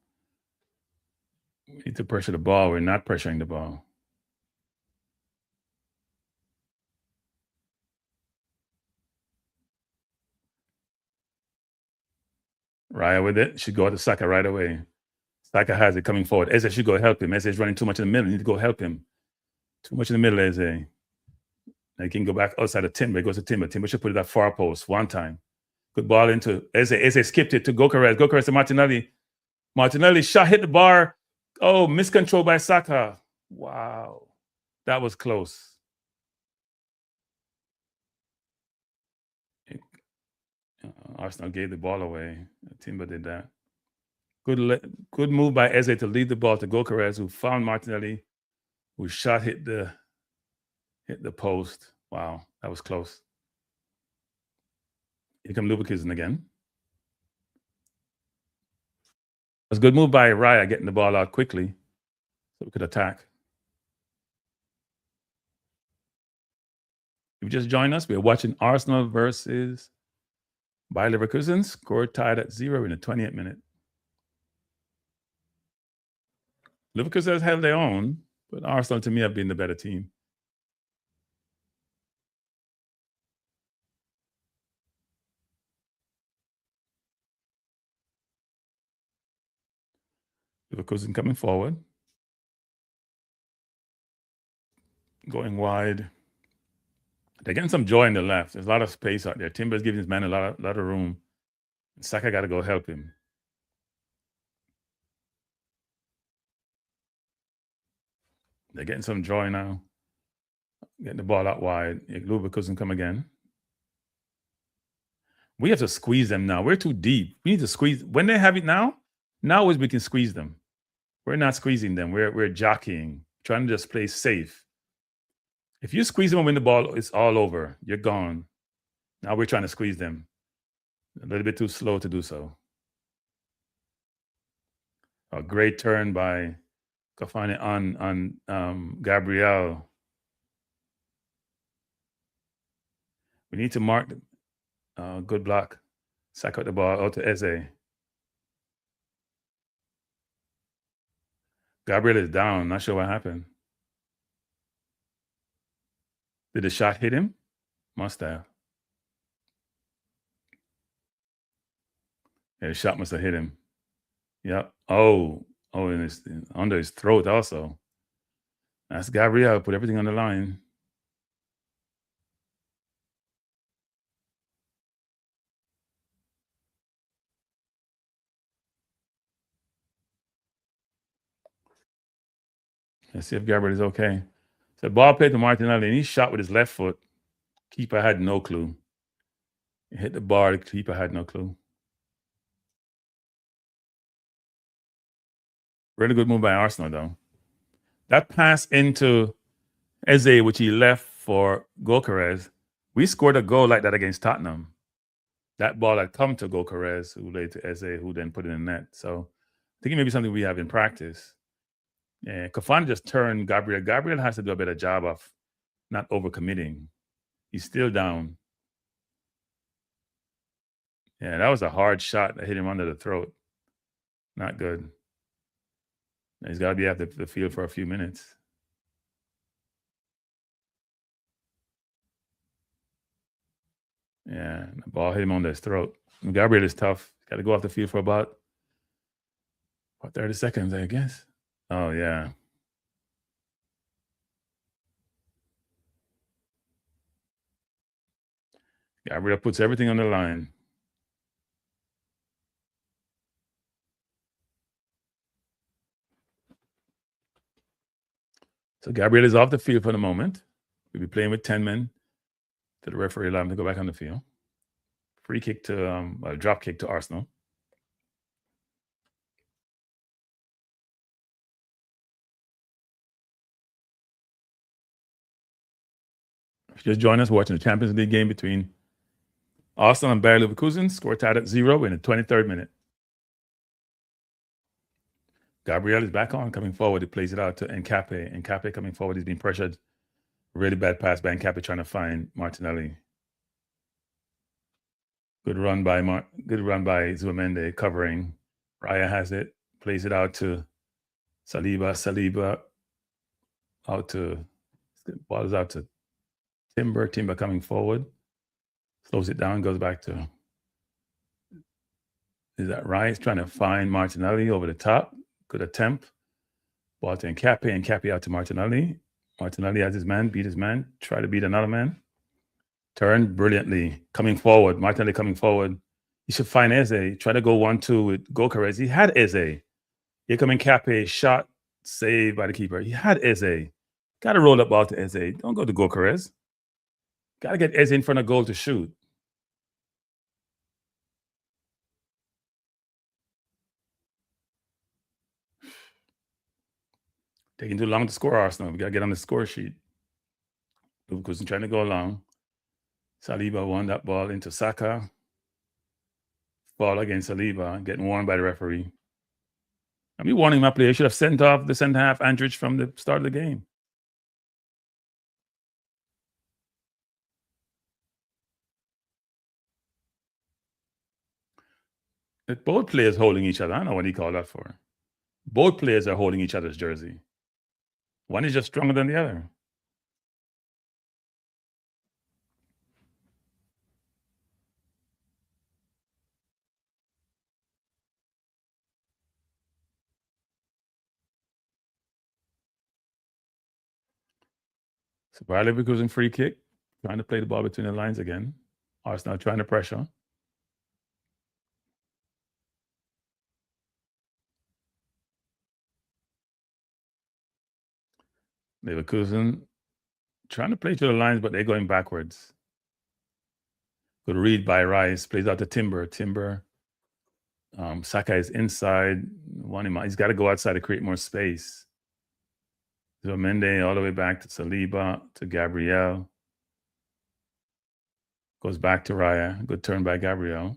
We need to pressure the ball. We're not pressuring the ball. Raya with it. Should go to Saka right away. Saka has it coming forward. Eze should go help him. Eze is running too much in the middle. You need to go help him. Too much in the middle, Eze. Now he can go back outside of Timber. He goes to Timber. Timber should put it at far post one time. Good ball into Eze. Eze skipped it to Gokares. Gokares to Martinelli. Martinelli shot, hit the bar. Oh, miscontrol by Saka. Wow. That was close. Arsenal gave the ball away. Timber did that. Good move by Eze to lead the ball to Gokares, who found Martinelli, who shot hit the Hit the post. Wow, that was close. Here come Leverkusen again. It was a good move by Raya getting the ball out quickly so we could attack. If you just joined us, we're watching Arsenal versus Bayer Leverkusen. Score tied at 0 in the 20th minute. Leverkusen has held their own, but Arsenal to me have been the better team. Leverkusen coming forward. Going wide. They're getting some joy in the left. There's a lot of space out there. Timber's giving his man a lot of room. Saka got to go help him. They're getting some joy now. Getting the ball out wide. Leverkusen come again. We have to squeeze them now. We're too deep. We need to squeeze. When they have it now is we can squeeze them. We're not squeezing them. We're jockeying, trying to just play safe. If you squeeze them and win the ball, it's all over. You're gone. Now we're trying to squeeze them. A little bit too slow to do so. A great turn by Kafani on Gabriel. We need to mark good block. Sack out the ball out to Eze. Gabriel is down. Not sure what happened. Did the shot hit him? Must have. Yeah, the shot must have hit him. Yep. Oh, and under his throat also. That's Gabriel. Put everything on the line. Let's see if Gabriel is okay. So ball played to Martinelli, and he shot with his left foot. Keeper had no clue. He hit the bar. The keeper had no clue. Really good move by Arsenal, though. That pass into Eze, which he left for Gyökeres, we scored a goal like that against Tottenham. That ball had come to Gyökeres, who laid to Eze, who then put it in the net. So I think it may be something we have in practice. Yeah, Kafan just turned Gabriel. Gabriel has to do a better job of not overcommitting. He's still down. Yeah, that was a hard shot that hit him under the throat. Not good. He's got to be at the field for a few minutes. Yeah, the ball hit him on his throat. Gabriel is tough. Got to go off the field for about 30 seconds, I guess. Oh, yeah. Gabriel puts everything on the line. So Gabriel is off the field for the moment. We'll be playing with 10 men to the referee allow him to go back on the field. Free kick to a drop kick to Arsenal. If you just join us, watching the Champions League game between Arsenal and Bayer Leverkusen. Score tied at 0 in the 23rd minute. Gabriel is back on, coming forward. He plays it out to Nkape. Nkape coming forward. He's being pressured. Really bad pass by Nkape trying to find Martinelli. Good run by Zuamende covering. Raya has it. Plays it out to Saliba. Saliba out to ball is out to Timber. Timber coming forward. Slows it down. Goes back to. Is that right? He's trying to find Martinelli over the top. Good attempt. Ball to Nkape. Nkape out to Martinelli. Martinelli has his man, beat his man, try to beat another man. Turn brilliantly. Coming forward. Martinelli coming forward. He should find Eze. Try to go 1-2 with Gyökeres. He had Eze. Here coming Nkape. Shot saved by the keeper. He had Eze. Got to roll the ball to Eze. Don't go to Gyökeres. Got to get Eze in front of goal to shoot. Taking too long to score, Arsenal. We got to get on the score sheet. Leverkusen trying to go along. Saliba won that ball into Saka. Ball against Saliba, getting warned by the referee. I mean, warning my player should have sent off the centre half Andrich from the start of the game. Both players holding each other. I don't know what he called that for. Both players are holding each other's jersey. One is just stronger than the other. So Bayer Leverkusen free kick, trying to play the ball between the lines again. Arsenal trying to pressure. Leverkusen trying to play through the lines, but they're going backwards. Good read by Rice, plays out to Timber. Saka is inside. He's got to go outside to create more space. Mende all the way back to Saliba, to Gabriel. Goes back to Raya. Good turn by Gabriel.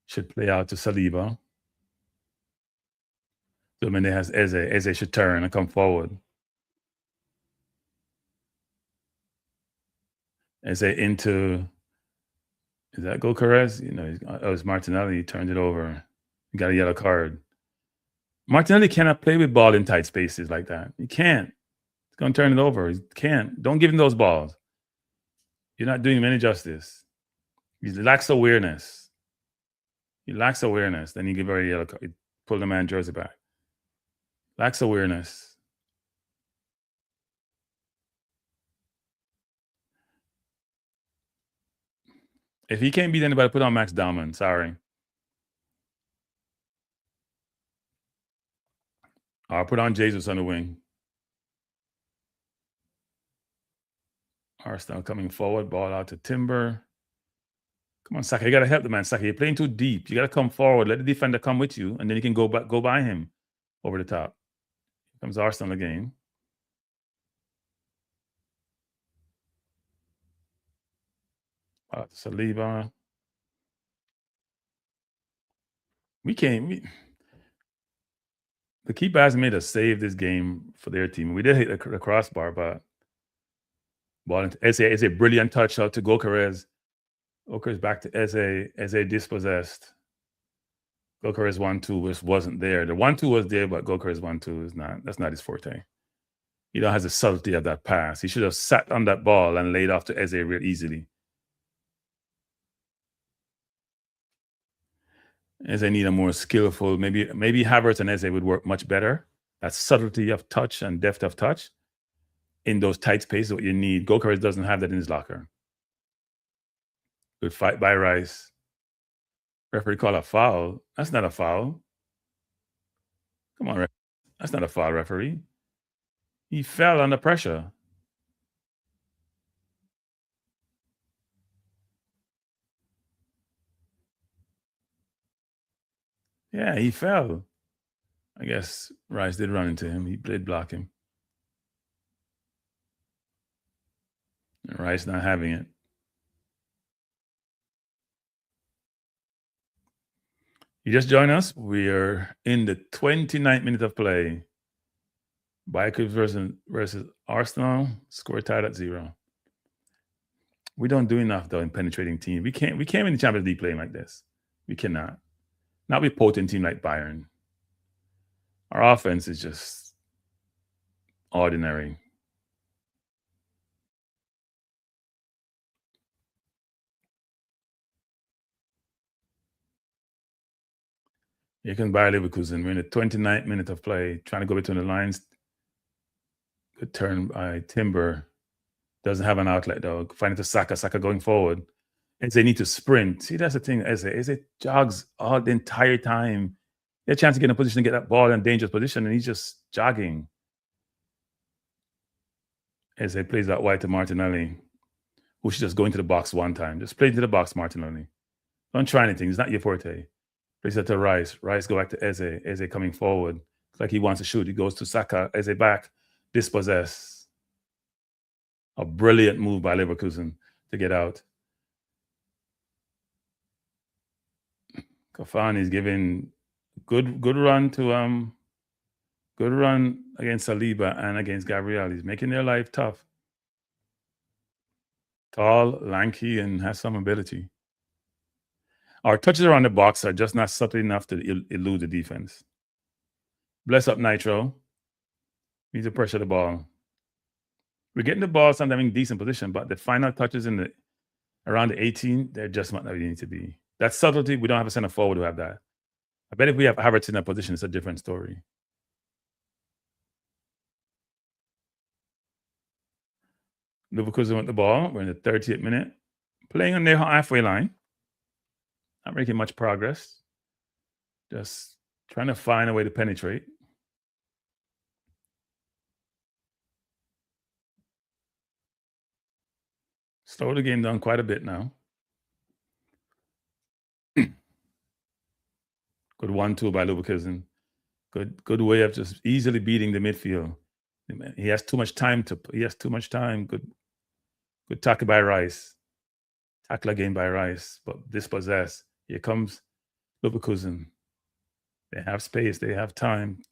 Should play out to Saliba. Mende has Eze. Eze should turn and come forward. Eze into, is that Gokares? It was Martinelli. He turned it over. He got a yellow card. Martinelli cannot play with ball in tight spaces like that. He can't. He's going to turn it over. He can't. Don't give him those balls. You're not doing him any justice. He lacks awareness. Then you give her a yellow card. You pull the man jersey back. Lacks awareness. If he can't beat anybody, put on Max Dahman. Sorry. I'll put on Jesus on the wing. Arsenal coming forward. Ball out to Timber. Come on, Saka. You got to help the man, Saka. You're playing too deep. You got to come forward. Let the defender come with you, and then you can go by him over the top. Here comes Arsenal again. Saliba. The keeper hasn't made a save this game for their team. We did hit the crossbar, but ball into Eze. Eze, a brilliant touch out to Gokares. Gokares back to Eze. Eze dispossessed. Gokares 1-2 wasn't there. The 1-2 was there, but Gokares 1-2 is not. That's not his forte. He don't have the subtlety of that pass. He should have sat on that ball and laid off to Eze real easily. Eze need a more skillful. Maybe Havertz and Eze would work much better. That subtlety of touch and depth of touch in those tight spaces, what you need. Gokares doesn't have that in his locker. Good fight by Rice. Referee call a foul. That's not a foul. Come on, that's not a foul, referee. He fell under pressure. Yeah, he fell. I guess Rice did run into him. He did block him. Rice not having it. You just joined us. We are in the 29th minute of play. Bayer Leverkusen versus Arsenal. Score tied at 0. We don't do enough though in penetrating team. We can't win the Champions League playing like this. We cannot. Not with potent team like Bayern. Our offense is just ordinary. Here comes Bayer Leverkusen. We're in the 29th minute of play, trying to go between the lines. Good turn by Timber. Doesn't have an outlet though. Find it to Saka. Saka going forward. And they need to sprint. See, that's the thing. Eze jogs all the entire time. He had a chance to get in a position to get that ball in a dangerous position, and he's just jogging. Eze plays that wide to Martinelli, who should just go into the box one time. Just play into the box, Martinelli. Don't try anything. It's not your forte. Plays that to Rice. Rice go back to Eze. Eze coming forward. It's like he wants to shoot. He goes to Saka. Eze back. Dispossess. A brilliant move by Leverkusen to get out. Kafani is giving good run to good run against Saliba and against Gabriel. He's making their life tough. Tall, lanky, and has some ability. Our touches around the box are just not subtle enough to elude the defense. Bless up, Nitro. Needs to pressure the ball. We're getting the ball sometimes in decent position, but the final touches around the 18, they're just not where they need to be. That subtlety, we don't have a center forward who have that. I bet if we have Havertz in that position, it's a different story. Leverkusen with the ball. We're in the 30th minute. Playing on their halfway line. Not making much progress. Just trying to find a way to penetrate. Slow the game down quite a bit now. Good 1-2 by Leverkusen. Good way of just easily beating the midfield. He has too much time. Good tackle by Rice. Tackle again by Rice, but dispossessed. Here comes Leverkusen. They have space. They have time.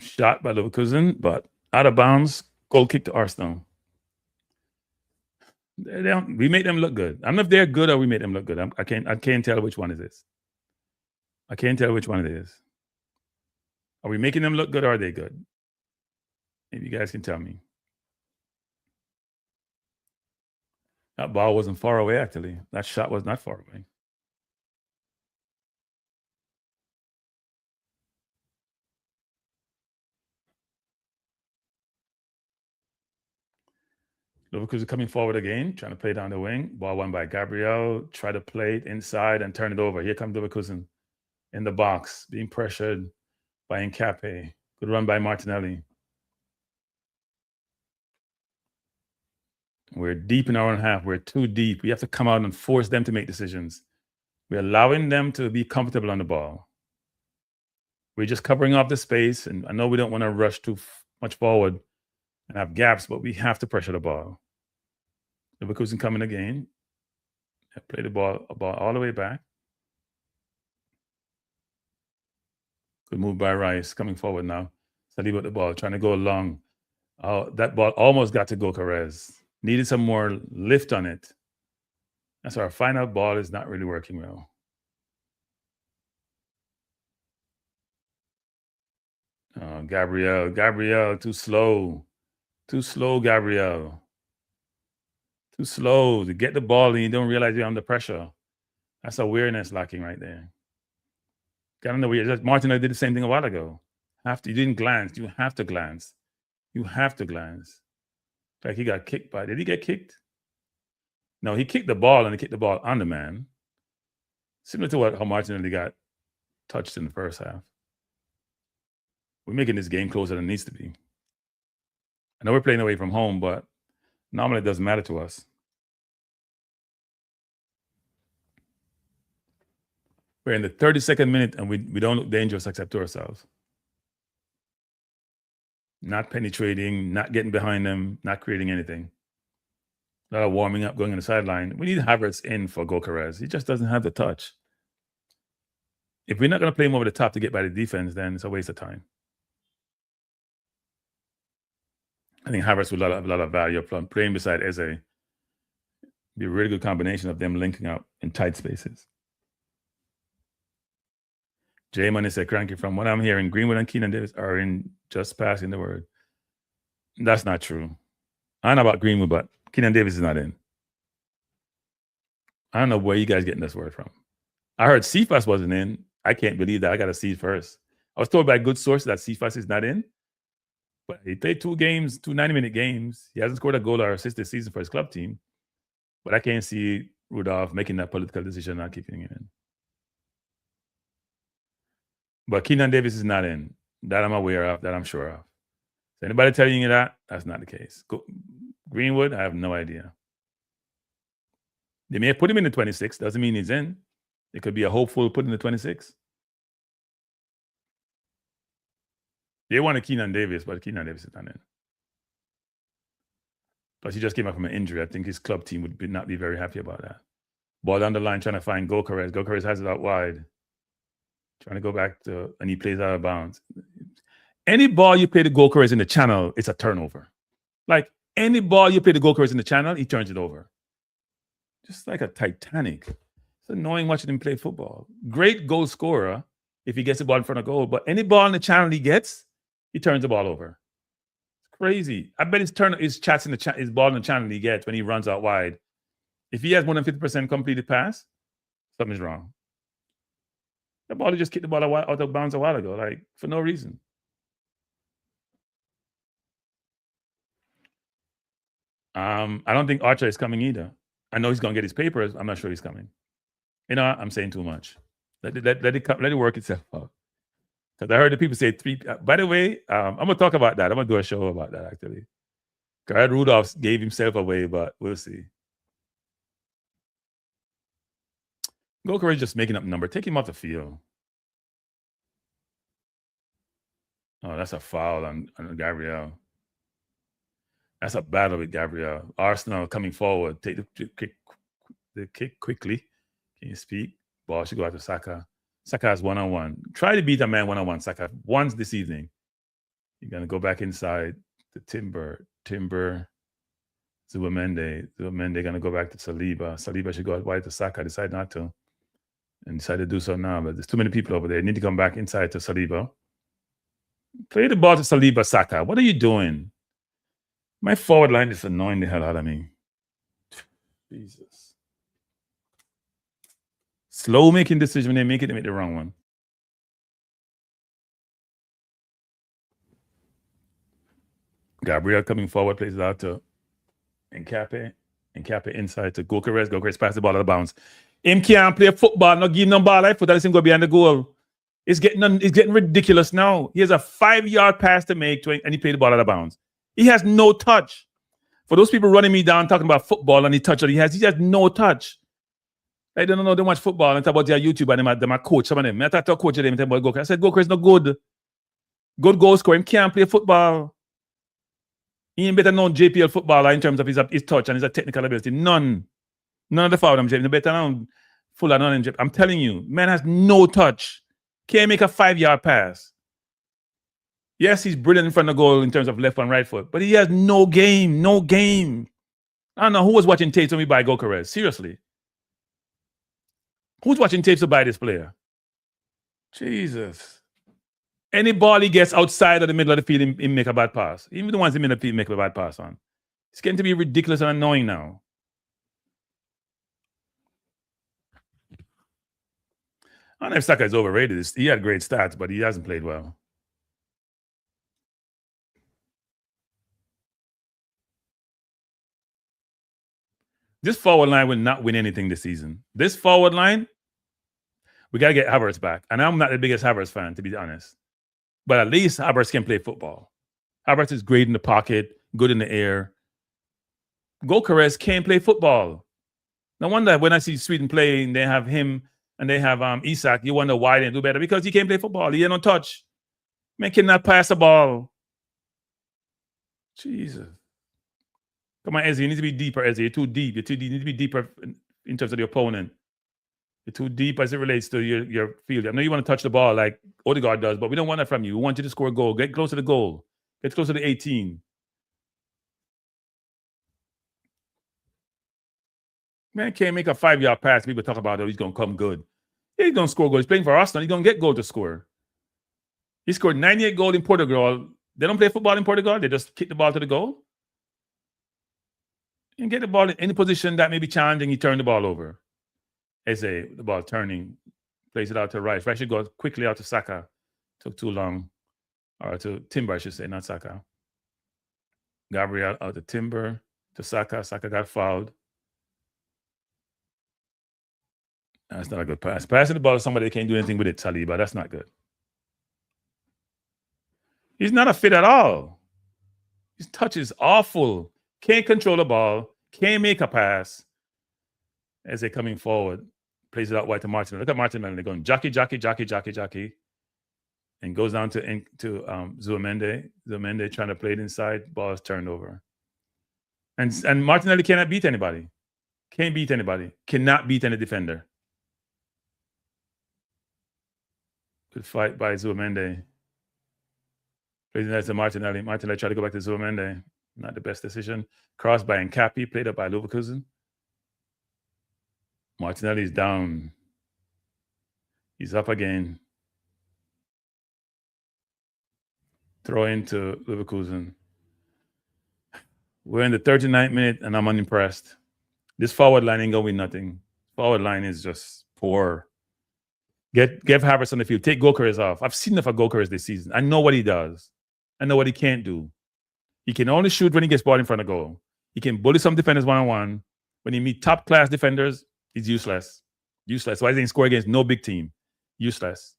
Shot by Leverkusen, but out of bounds. Goal kick to Arsenal. We make them look good. I don't know if they're good or we make them look good. I can't tell which one it is. I can't tell which one it is. Are we making them look good or are they good? Maybe you guys can tell me. That ball wasn't far away, actually. That shot was not far away. Leverkusen coming forward again, trying to play down the wing. Ball won by Gabriel. Try to play it inside and turn it over. Here comes Leverkusen in the box, being pressured by Nkape. Good run by Martinelli. We're deep in our own half. We're too deep. We have to come out and force them to make decisions. We're allowing them to be comfortable on the ball. We're just covering up the space. And I know we don't want to rush too much forward and have gaps, but we have to pressure the ball. Leverkusen coming again. Play the ball all the way back. Good move by Rice, coming forward now. Saliba with the ball, trying to go long. Oh, that ball almost got to Gyökeres. Needed some more lift on it. That's our final ball is not really working well. Gabriel, too slow. Too slow, Gabriel. Too slow to get the ball and you don't realize you're under pressure. That's awareness lacking right there. Got in the way. Martinelli did the same thing a while ago. You didn't glance. You have to glance. You have to glance. Like he got kicked by. Did he get kicked? No, he kicked the ball and he kicked the ball on the man. Similar to how Martinelli got touched in the first half. We're making this game closer than it needs to be. I know we're playing away from home, but normally it doesn't matter to us. We're in the 32nd minute and we don't look dangerous except to ourselves. Not penetrating, not getting behind them, not creating anything. A lot of warming up, going on the sideline. We need Havertz in for Gyökeres. He just doesn't have the touch. If we're not going to play him over the top to get by the defense, then it's a waste of time. I think Havertz would have a lot of value playing beside Eze. Be a really good combination of them linking up in tight spaces. Jay Money said, Cranky, from what I'm hearing, Greenwood and Keenan Davis are in just passing the word. That's not true. I don't know about Greenwood, but Keenan Davis is not in. I don't know where you guys getting this word from. I heard Cephas wasn't in. I can't believe that. I got to see it first. I was told by good sources that Cephas is not in. But he played 2 games, 2 90-minute games. He hasn't scored a goal or assist this season for his club team. But I can't see Rudolph making that political decision, not keeping him in. But Keenan Davis is not in. That I'm aware of, that I'm sure of. So anybody telling you that, that's not the case. Greenwood, I have no idea. They may have put him in the 26. Doesn't mean he's in. It could be a hopeful put in the 26. They wanted Keenan Davis, but Keenan Davis is not in. Plus, he just came back from an injury. I think his club team would not be very happy about that. Ball down the line trying to find Gokares. Gokares has it out wide. Trying to go back to, and he plays out of bounds. Any ball you play to Gokares in the channel, it's a turnover. Like any ball you play to Gokares in the channel, he turns it over. Just like a Titanic. It's annoying watching him play football. Great goal scorer if he gets the ball in front of goal, but any ball in the channel he gets, he turns the ball over. It's crazy. I bet his ball in the channel he gets when he runs out wide. If he has more than 50% completed pass, something's wrong. The ball just kicked the ball out of bounds a while ago, like for no reason. I don't think Archer is coming either. I know he's gonna get his papers. I'm not sure he's coming. You know, I'm saying too much. Let it work itself out. Because I heard the people say three. By the way, I'm gonna talk about that. I'm gonna do a show about that actually. Garrett Rudolph gave himself away, but we'll see. Gokares just making up number. Take him off the field. Oh, that's a foul on Gabriel. That's a battle with Gabriel. Arsenal coming forward. Take the kick quickly. Can you speak? Ball should go out to Saka. Saka has one-on-one. Try to beat a man one-on-one, Saka, once this evening. You're going to go back inside to Timber. Zuamende going to go back to Saliba. Saliba should go out wide to Saka. Decide not to. And decide to do so now. But there's too many people over there. You need to come back inside to Saliba. Play the ball to Saliba, Saka. What are you doing? My forward line is annoying the hell out of me. Jesus. Slow making decisions when they make the wrong one. Gabriel coming forward, plays it out to Nkape. Nkape inside to Gokares. Gokares pass the ball out of bounds. Him can't play football, not give him no ball. I put that him go behind the goal. It's getting ridiculous now. He has a 5-yard pass to make, and he played the ball out of bounds. He has no touch. For those people running me down talking about football and the touch that he has no touch. I don't know. They watch football and talk about their YouTube and them coach. Some of them. I talk to a coach of them and talk about Gokares. I said Gokares is not good. Good goal scorer. He can't play football. He ain't better known JPL footballer in terms of his touch and his technical ability. None of the foul them. They're better known full of none. I'm telling you, man has no touch. Can't make a 5-yard pass. Yes, he's brilliant in front of the goal in terms of left and right foot, but he has no game. No game. I don't know who was watching tapes when we buy Gokares. Seriously. Who's watching tapes to buy this player? Jesus. Any ball he gets outside of the middle of the field, he make a bad pass. Even the ones in the middle of the field make a bad pass on. It's getting to be ridiculous and annoying now. I don't know if Saka is overrated. He had great stats, but he hasn't played well. This forward line will not win anything this season. This forward line, we got to get Havertz back. And I'm not the biggest Havertz fan, to be honest. But at least Havertz can play football. Havertz is great in the pocket, good in the air. Gokares can't play football. No wonder when I see Sweden playing, they have him and they have Isak, you wonder why they didn't do better. Because he can't play football. He ain't no touch. Man cannot pass the ball. Jesus. Come on, Ezzy, you need to be deeper, Ezzy. You're too deep. You need to be deeper in terms of the opponent. You're too deep as it relates to your field. I know you want to touch the ball like Odegaard does, but we don't want that from you. We want you to score a goal. Get close to the goal. Get close to the 18. Man can't make a 5-yard pass. People talk about, oh, he's going to come good. Yeah, he's going to score goals. He's playing for Arsenal. He's going to get goal to score. He scored 98 goals in Portugal. They don't play football in Portugal. They just kick the ball to the goal. You can get the ball in any position that may be challenging. He turned the ball over. The ball turning, plays it out to right. Right should go quickly out to Saka. Took too long. Or to Timber, I should say, not Saka. Gabriel out to Timber, to Saka. Saka got fouled. That's not a good pass. Passing the ball to somebody that can't do anything with it, Saliba. That's not good. He's not a fit at all. His touch is awful. Can't control the ball. Can't make a pass. As they're coming forward, plays it out wide to Martinelli. Look at Martinelli. They're going jockey. and goes down to Zuamende. Zuamende trying to play it inside. Ball is turned over. And Martinelli cannot beat anybody. Can't beat anybody. Cannot beat any defender. Good fight by Zuamende. Plays it to Martinelli. Martinelli tried to go back to Zuamende. Not the best decision. Crossed by Nkapi. Played up by Leverkusen. Martinelli's down. He's up again. Throw into Leverkusen. We're in the 39th minute, and I'm unimpressed. This forward line ain't going to win nothing. Forward line is just poor. Get Havertz on the field. Take Gyökeres off. I've seen enough of Gyökeres this season. I know what he does. I know what he can't do. He can only shoot when he gets ball in front of goal. He can bully some defenders one-on-one. When he meet top-class defenders, he's useless. Useless. Why doesn't he score against no big team? Useless.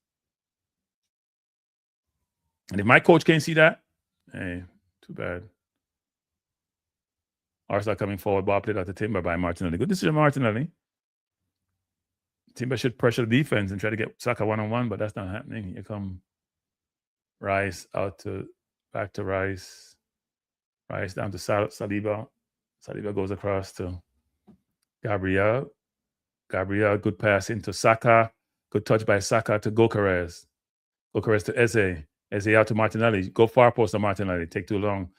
And if my coach can't see that, hey, too bad. Arsenal coming forward, ball played out to Timber by Martinelli. Good decision, Martinelli. Timber should pressure the defense and try to get Saka one-on-one, but that's not happening. Here come Rice back to Rice. Rice down to Saliba. Saliba goes across to Gabriel. Gabriel, good pass into Saka. Good touch by Saka to Gyökeres. Gyökeres to Eze. Eze out to Martinelli. Go far post to Martinelli. Take too long.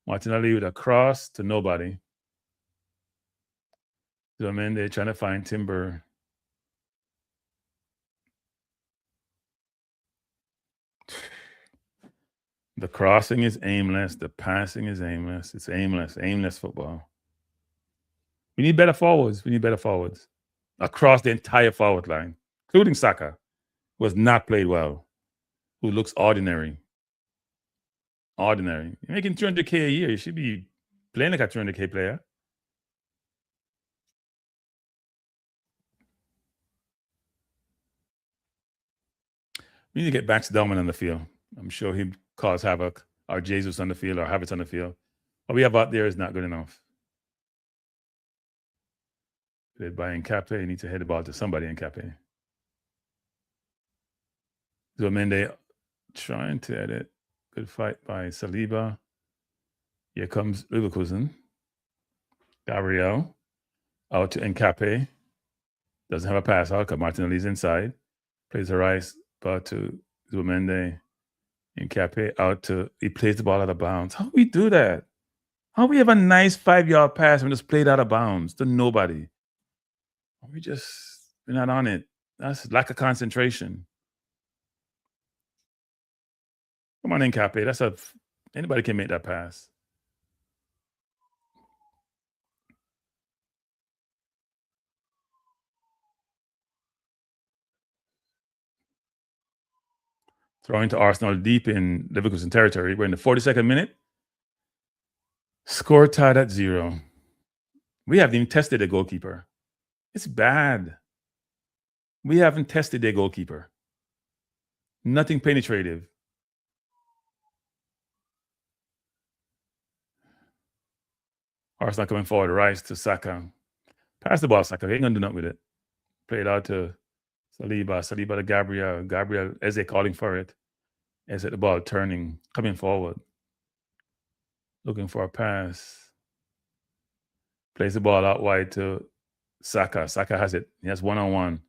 Martinelli with a cross to nobody. Zuamende trying to find Timber. The crossing is aimless. The passing is aimless. It's aimless. Aimless football. We need better forwards. We need better forwards. Across the entire forward line, including Saka, who has not played well, who looks ordinary. Ordinary. You're making $200K a year. You should be playing like a $200K player. We need to get Max Delman on the field. I'm sure he'd cause havoc. Or Jesus on the field, or Havertz on the field. What we have out there is not good enough. Played by Nkapi. You need to head the ball to somebody, Nkapi. Zuamende trying to edit. Good fight by Saliba. Here comes Leverkusen. Gabriel out to Nkapi. Doesn't have a pass out because Martinelli's inside. Plays the Rice, ball to Zuamende. Nkapi out to, he plays the ball out of bounds. How do we do that? How do we have a nice 5-yard pass and just played out of bounds to nobody? We're not on it. That's lack of concentration. Come on, Nkapi. Anybody can make that pass. Throwing to Arsenal deep in Leverkusen territory. We're in the 42nd minute. Score tied at 0. We haven't even tested a goalkeeper. It's bad. We haven't tested their goalkeeper. Nothing penetrative. Arsenal coming forward. Rice to Saka. Pass the ball, Saka. He ain't going to do nothing with it. Play it out to Saliba. Saliba to Gabriel. Gabriel, Eze calling for it. Eze at the ball, turning, coming forward. Looking for a pass. Plays the ball out wide to Saka. Saka has it. He has one-on-one.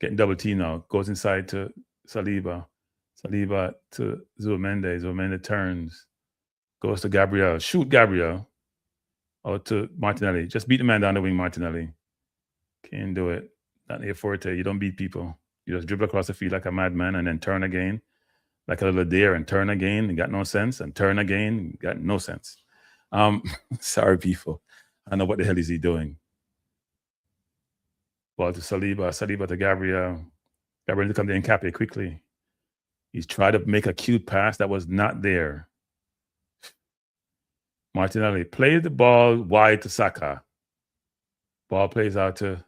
Getting double T now. Goes inside to Saliba. Saliba to Zuamende. Zuamende turns. Goes to Gabriel. Shoot Gabriel. Out to Martinelli. Just beat the man down the wing, Martinelli. Can't do it. Not here for it. You don't beat people. You just dribble across the field like a madman and then turn again. Like a little deer and turn again and got no sense. And turn again and got no sense. Sorry, people. I don't know what the hell is he doing. Ball to Saliba. Saliba to Gabriel. Gabriel to come to Nkapi quickly. He's tried to make a cute pass that was not there. Martinelli plays the ball wide to Saka. Ball plays out to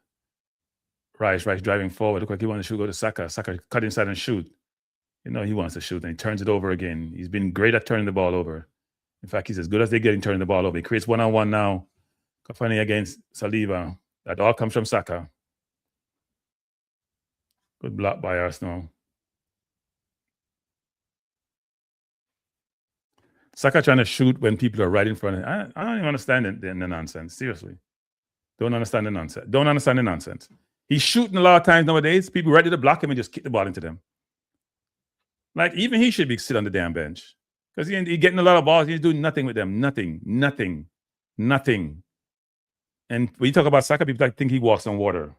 Rice. Rice driving forward. Look like he wants to shoot, go to Saka. Saka cut inside and shoot. You know he wants to shoot, and he turns it over again. He's been great at turning the ball over. In fact, he's as good as they get in turning the ball over. He creates one-on-one now. Cafani against Saliba. That all comes from Saka. Good block by Arsenal. Saka trying to shoot when people are right in front of him. I don't even understand the nonsense. Seriously. Don't understand the nonsense. Don't understand the nonsense. He's shooting a lot of times nowadays. People ready to block him and just kick the ball into them. Like, even he should be sit on the damn bench. Because he's getting a lot of balls. He's doing nothing with them. Nothing. And when you talk about Saka, people think he walks on water.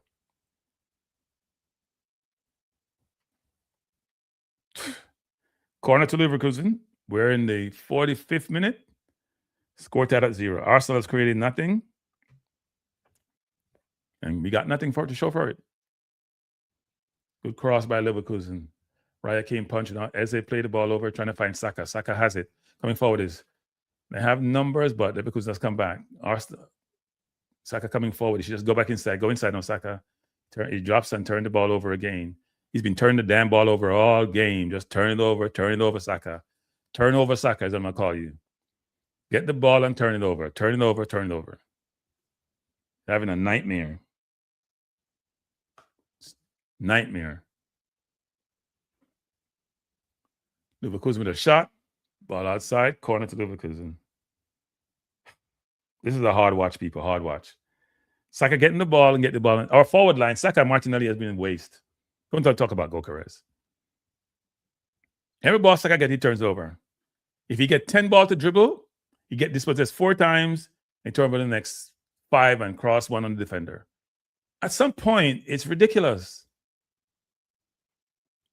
Corner to Leverkusen. We're in the 45th minute. Score tied at 0. Arsenal has created nothing. And we got nothing to show for it. Good cross by Leverkusen. Raya came punching out. Eze played the ball over, trying to find Saka. Saka has it. Coming forward is, they have numbers, but Leverkusen has come back. Arsenal, Saka coming forward. He should just go back inside. Go inside now, Saka. He drops and turn the ball over again. He's been turning the damn ball over all game. Just turn it over, Saka. Turn over, Saka, as I'm going to call you. Get the ball and turn it over. Turn it over. Having a nightmare. Leverkusen with a shot. Ball outside. Corner to Leverkusen. This is a hard watch, people. Hard watch. Saka getting the ball and get the ball in. Our forward line, Saka and Martinelli has been in waste. Don't talk about Gokares. Every ball Saka gets, he turns over. If he get 10 balls to dribble, he get dispossessed 4 times and turn over the next 5 and cross one on the defender. At some point, it's ridiculous.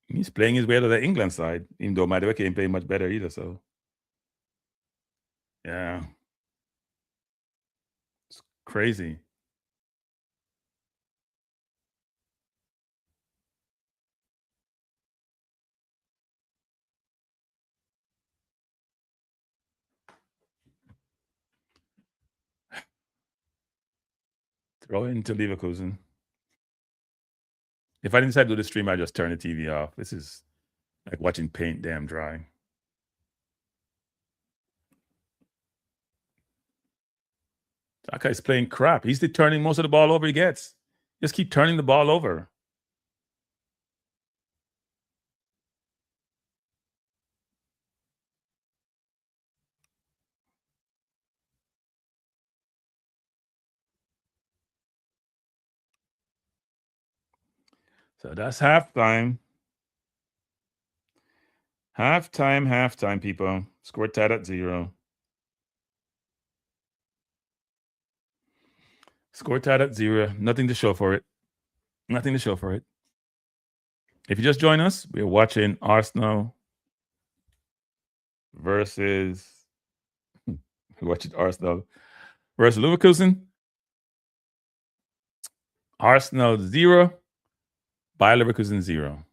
He's playing his way to the England side, even though Madueke ain't playing much better either. So, yeah. It's crazy. Throw it into Leverkusen. If I didn't decide to do the stream, I'd just turn the TV off. This is like watching paint damn dry. Saka is playing crap. He's turning most of the ball over he gets. Just keep turning the ball over. So that's halftime. Halftime, people. Score tied at 0. Score tied at 0. Nothing to show for it. If you just join us, we're watching Arsenal versus Leverkusen. Arsenal 0, Bayer Leverkusen 0.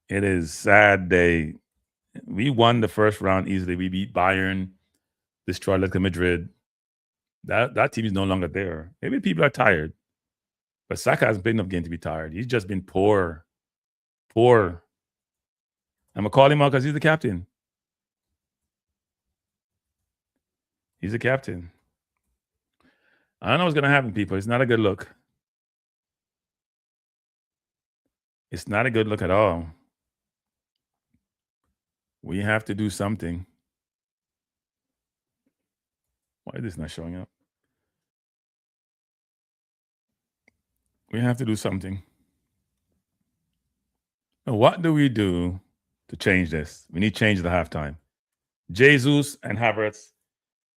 It is sad day. We won the first round easily. We beat Bayern, destroyed Atletico Madrid. That team is no longer there. Maybe people are tired. But Saka hasn't played enough game to be tired. He's just been poor. I'm going to call him out because he's the captain. He's the captain. I don't know what's going to happen, people. It's not a good look. It's not a good look at all. We have to do something. Why is this not showing up? We have to do something. What do we do to change this? We need to change the halftime. Jesus and Havertz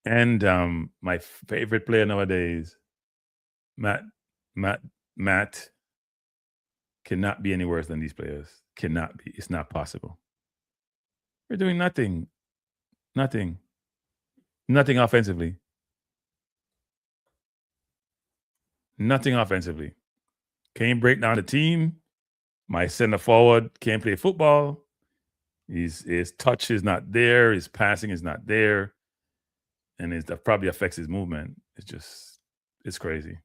and my favorite player nowadays, Matt, cannot be any worse than these players. Cannot be. It's not possible. We're doing nothing. Nothing offensively. Can't break down the team. My center forward can't play football. His touch is not there. His passing is not there. And that probably affects his movement. It's crazy.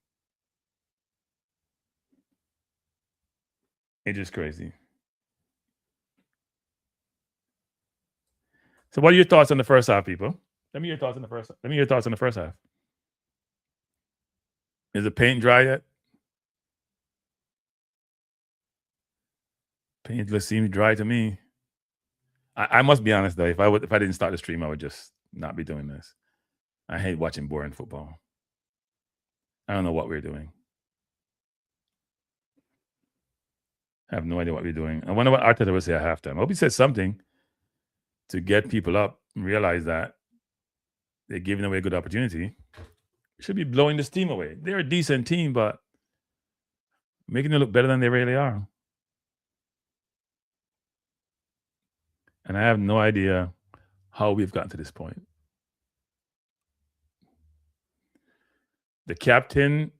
It's just crazy. So what are your thoughts on the first half, people? Let me hear your thoughts on the first half. Is the paint dry yet? Paint seems dry to me. I must be honest though. If I didn't start the stream, I would just not be doing this. I hate watching boring football. I don't know what we're doing. I have no idea what we're doing. I wonder what Arteta will say at halftime. I hope he says something to get people up and realize that they're giving away a good opportunity. Should be blowing this team away. They're a decent team, but making it look better than they really are. And I have no idea how we've gotten to this point. The captain,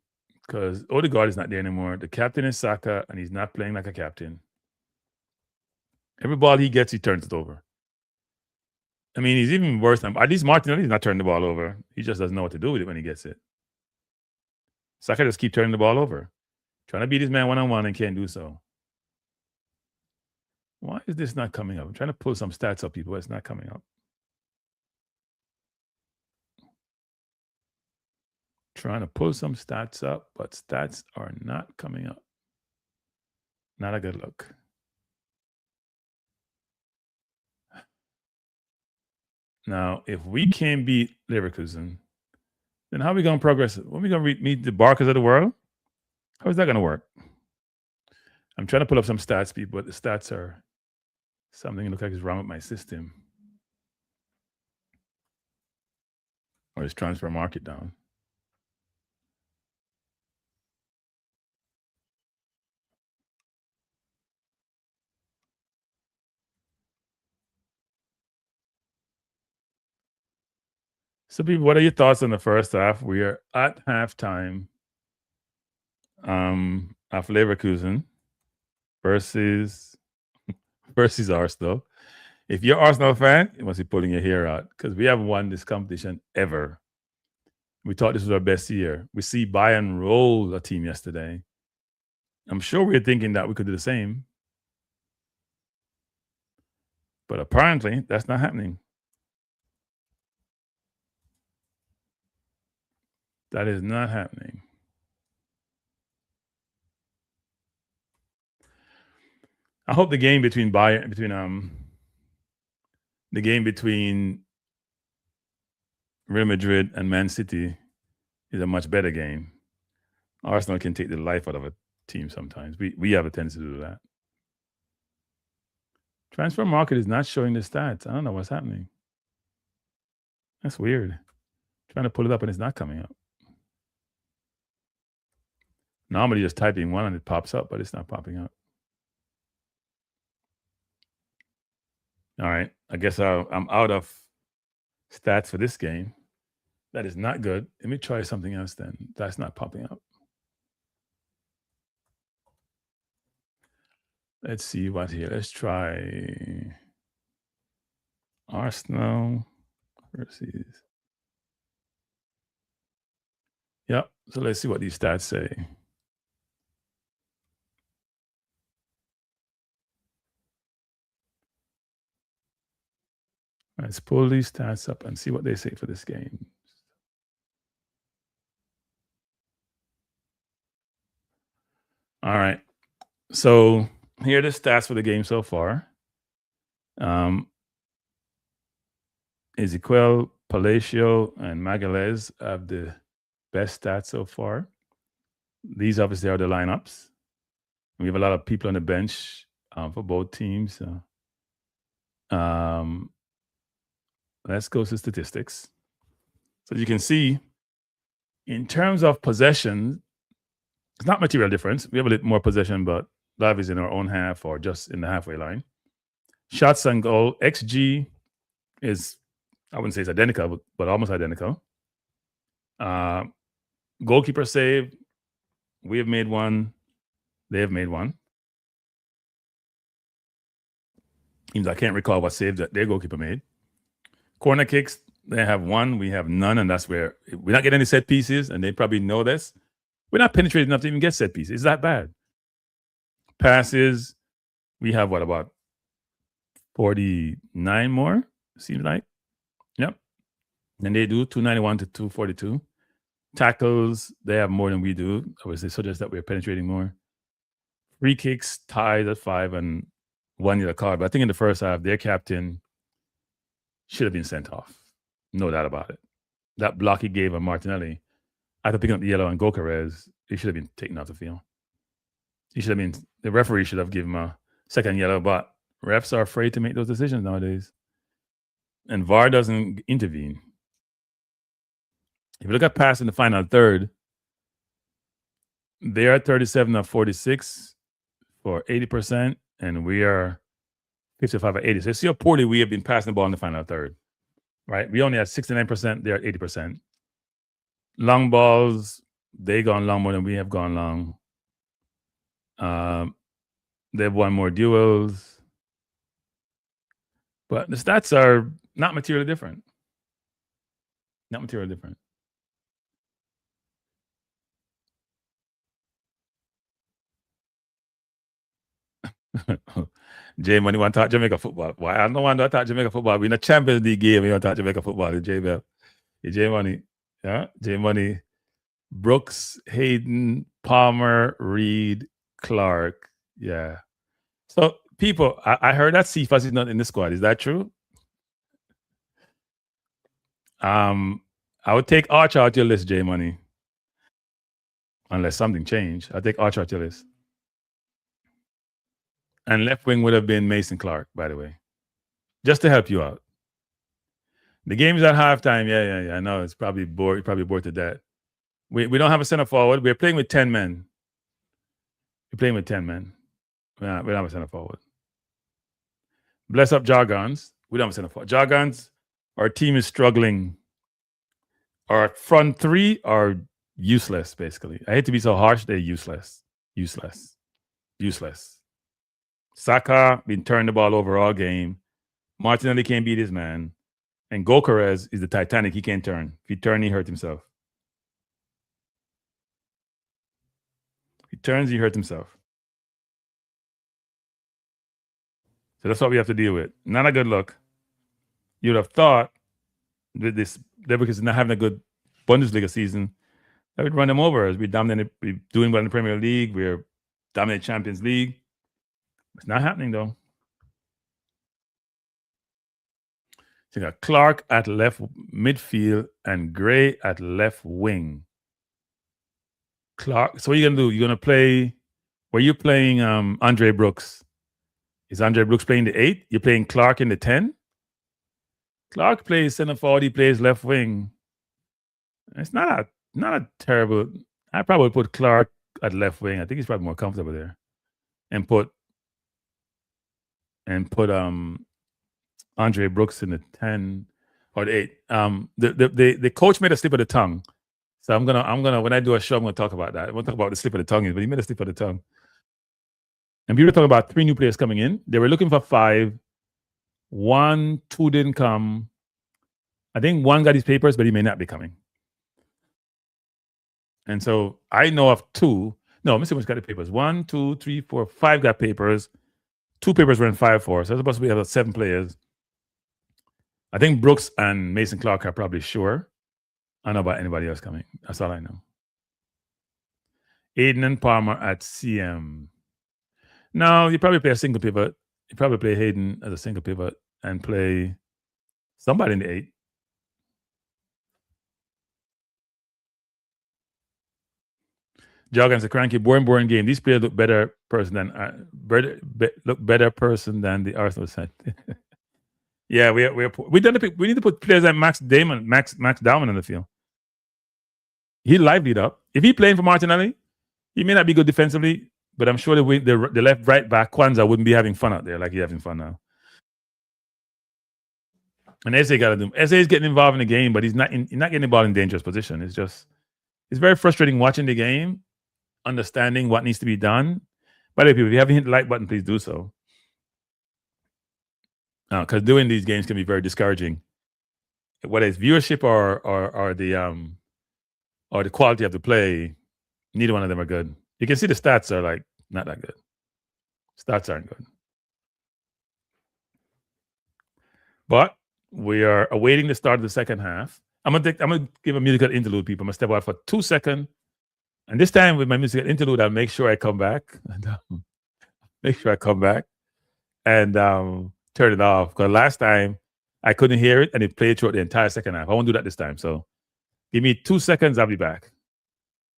because Odegaard is not there anymore. The captain is Saka, and he's not playing like a captain. Every ball he gets, he turns it over. I mean, he's even worse than at least Martinelli's not turning the ball over. He just doesn't know what to do with it when he gets it. Saka just keep turning the ball over, trying to beat his man one-on-one and can't do so. Why is this not coming up? I'm trying to pull some stats up, people. It's not coming up. Trying to pull some stats up, but stats are not coming up. Not a good look. Now, if we can't beat Leverkusen, then how are we going to progress? When are we going to meet the Barcas of the world? How is that going to work? I'm trying to pull up some stats, people, but the stats are something that looks like is wrong with my system. Or is transfer market down? So, people, what are your thoughts on the first half? We are at halftime of Leverkusen versus Arsenal. If you're an Arsenal fan, you must be pulling your hair out because we haven't won this competition ever. We thought this was our best year. We see Bayern roll a team yesterday. I'm sure we're thinking that we could do the same. But apparently, that's not happening. That is not happening. I hope the game between Real Madrid and Man City is a much better game. Arsenal can take the life out of a team sometimes. We have a tendency to do that. Transfer market is not showing the stats. I don't know what's happening. That's weird. Trying to pull it up and it's not coming up. Normally just typing one and it pops up, but it's not popping up. All right. I guess I'm out of stats for this game. That is not good. Let me try something else then. That's not popping up. Let's see what here. Let's try Arsenal versus. Yep. So let's see what these stats say. Let's pull these stats up and see what they say for this game. All right. So here are the stats for the game so far. Ezequiel, Palacio, and Magalhaes have the best stats so far. These obviously are the lineups. We have a lot of people on the bench for both teams. Let's go to statistics. So you can see, in terms of possession, it's not material difference. We have a little more possession, but Live is in our own half or just in the halfway line. Shots on goal, XG is, I wouldn't say it's identical, but almost identical. Goalkeeper save, we have made one. They have made one. Means I can't recall what save that their goalkeeper made. Corner kicks, they have one. We have none, and that's where we're not getting any set pieces, and they probably know this. We're not penetrating enough to even get set pieces. It's that bad. Passes, we have what, about 49 more, seems like. Yep. And they do 291 to 242. Tackles, they have more than we do. Obviously, suggests that we're penetrating more. Free kicks tied at 5, and 1 yellow card. But I think in the first half, their captain should have been sent off. No doubt about it. That block he gave on Martinelli, after picking up the yellow on Gokares, he should have been taken off the field. He should have been, the referee should have given him a second yellow, but refs are afraid to make those decisions nowadays. And VAR doesn't intervene. If you look at pass in the final third, they are 37 of 46 for 80%, and we are 55 of 80. So you see how poorly we have been passing the ball in the final third, right? We only had 69%, they're at 80%. Long balls, they gone long more than we have gone long. They've won more duels. But the stats are not materially different. Not materially different. J Money want to talk Jamaica football. Why? I don't want to talk Jamaica football. We're in a Champions League game. We want to talk Jamaica football. J Bell. J Money. Yeah. J Money. Brooks, Hayden, Palmer, Reed, Clark. Yeah. So people, I heard that Cephas is not in the squad. Is that true? I would take Archer out your list, J Money. Unless something changed. I'll take Archer out your list. And left wing would have been Mason Clark, by the way. Just to help you out. The game's at halftime. Yeah. I know it's probably bored. You're probably bored to death. We don't have a center forward. We're playing with 10 men. We're playing with 10 men. We don't have a center forward. Bless up Jargons. We don't have a center forward. Jargons, our team is struggling. Our front three are useless, basically. I hate to be so harsh. They're useless. Saka been turning the ball over all game. Martinelli can't beat his man. And Gokares is the Titanic. He can't turn. If he turns, he hurt himself. He turns, he hurt himself. So that's what we have to deal with. Not a good look. You would have thought that this Leverkusen not having a good Bundesliga season, that would run them over as we dominate. We're doing well in the Premier League. We're dominate Champions League. It's not happening though. So you got Clark at left midfield and Gray at left wing. Clark. So what are you gonna do? You're gonna play. Were you playing Andre Brooks? Is Andre Brooks playing the 8? You're playing Clark in the 10? Clark plays center forward. He plays left wing. It's not a terrible. I probably put Clark at left wing. I think he's probably more comfortable there, and put Andre Brooks in the 10 or the 8. The coach made a slip of the tongue, so I'm gonna when I do a show, I'm gonna talk about that. I won't talk about the slip of the tongue, but he made a slip of the tongue. And people are talking about 3 new players coming in. They were looking for 5. 1, 2 didn't come. I think 1 got his papers, but he may not be coming. And so I know of 2. No, Mr. Woods got the papers. 1, 2, 3, 4, 5 got papers. 2 papers were in 5-4. So that's supposed to be about 7 players. I think Brooks and Mason Clark are probably sure. I don't know about anybody else coming. That's all I know. Aiden and Palmer at CM. No, you probably play a single pivot. You probably play Hayden as a single pivot and play somebody in the 8. Jargon's a cranky, boring game. These players look better person than the Arsenal side. Yeah, we need to put players like Max Damon in the field. He livelied up. If he playing for Martinelli, he may not be good defensively, but I'm sure the left right back Kwanzaa wouldn't be having fun out there like he's having fun now. And Eze got to do. Eze is getting involved in the game, but he's not getting the ball in dangerous position. It's very frustrating watching the game, understanding what needs to be done. By the way, people, if you haven't hit the like button, please do so. Because doing these games can be very discouraging. Whether it's viewership or the quality of the play, neither one of them are good. You can see the stats are like not that good. Stats aren't good. But we are awaiting the start of the second half. I'm gonna give a musical interlude, people. I'm gonna step out for 2 seconds. And this time with my musical interlude, I'll make sure I come back. and turn it off. Because last time I couldn't hear it and it played throughout the entire second half. I won't do that this time. So give me 2 seconds, I'll be back.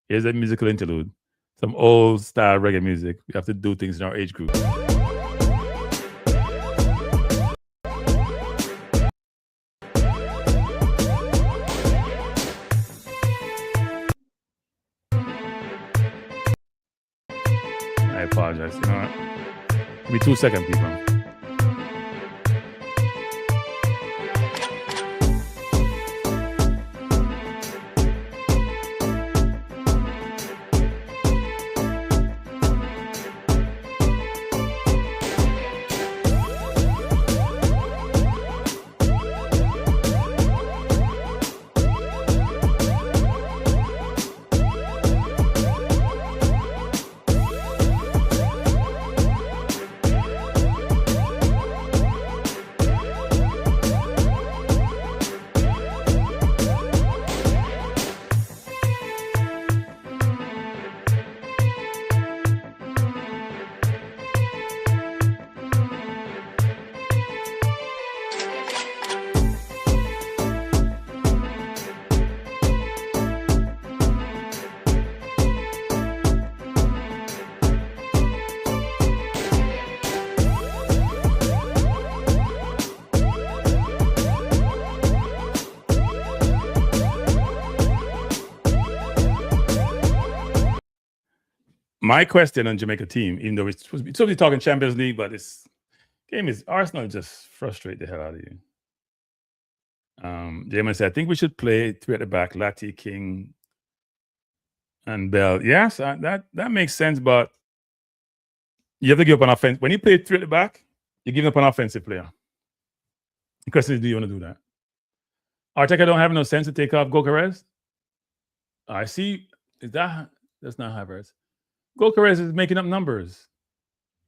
Here's a musical interlude. Some old style reggae music. We have to do things in our age group. I apologize. You know what? Give me 2 seconds, people. My question on Jamaica team, even though we're supposed to be talking Champions League, but this game is Arsenal just frustrate the hell out of you. Jamin said, I think we should play 3 at the back, Lati, King, and Bell. Yes, that makes sense, but you have to give up an offense. When you play 3 at the back, you give up an offensive player. The question is, do you want to do that? Arteta don't have no sense to take off Gokares? I see. That's not Havertz. Gokares is making up numbers.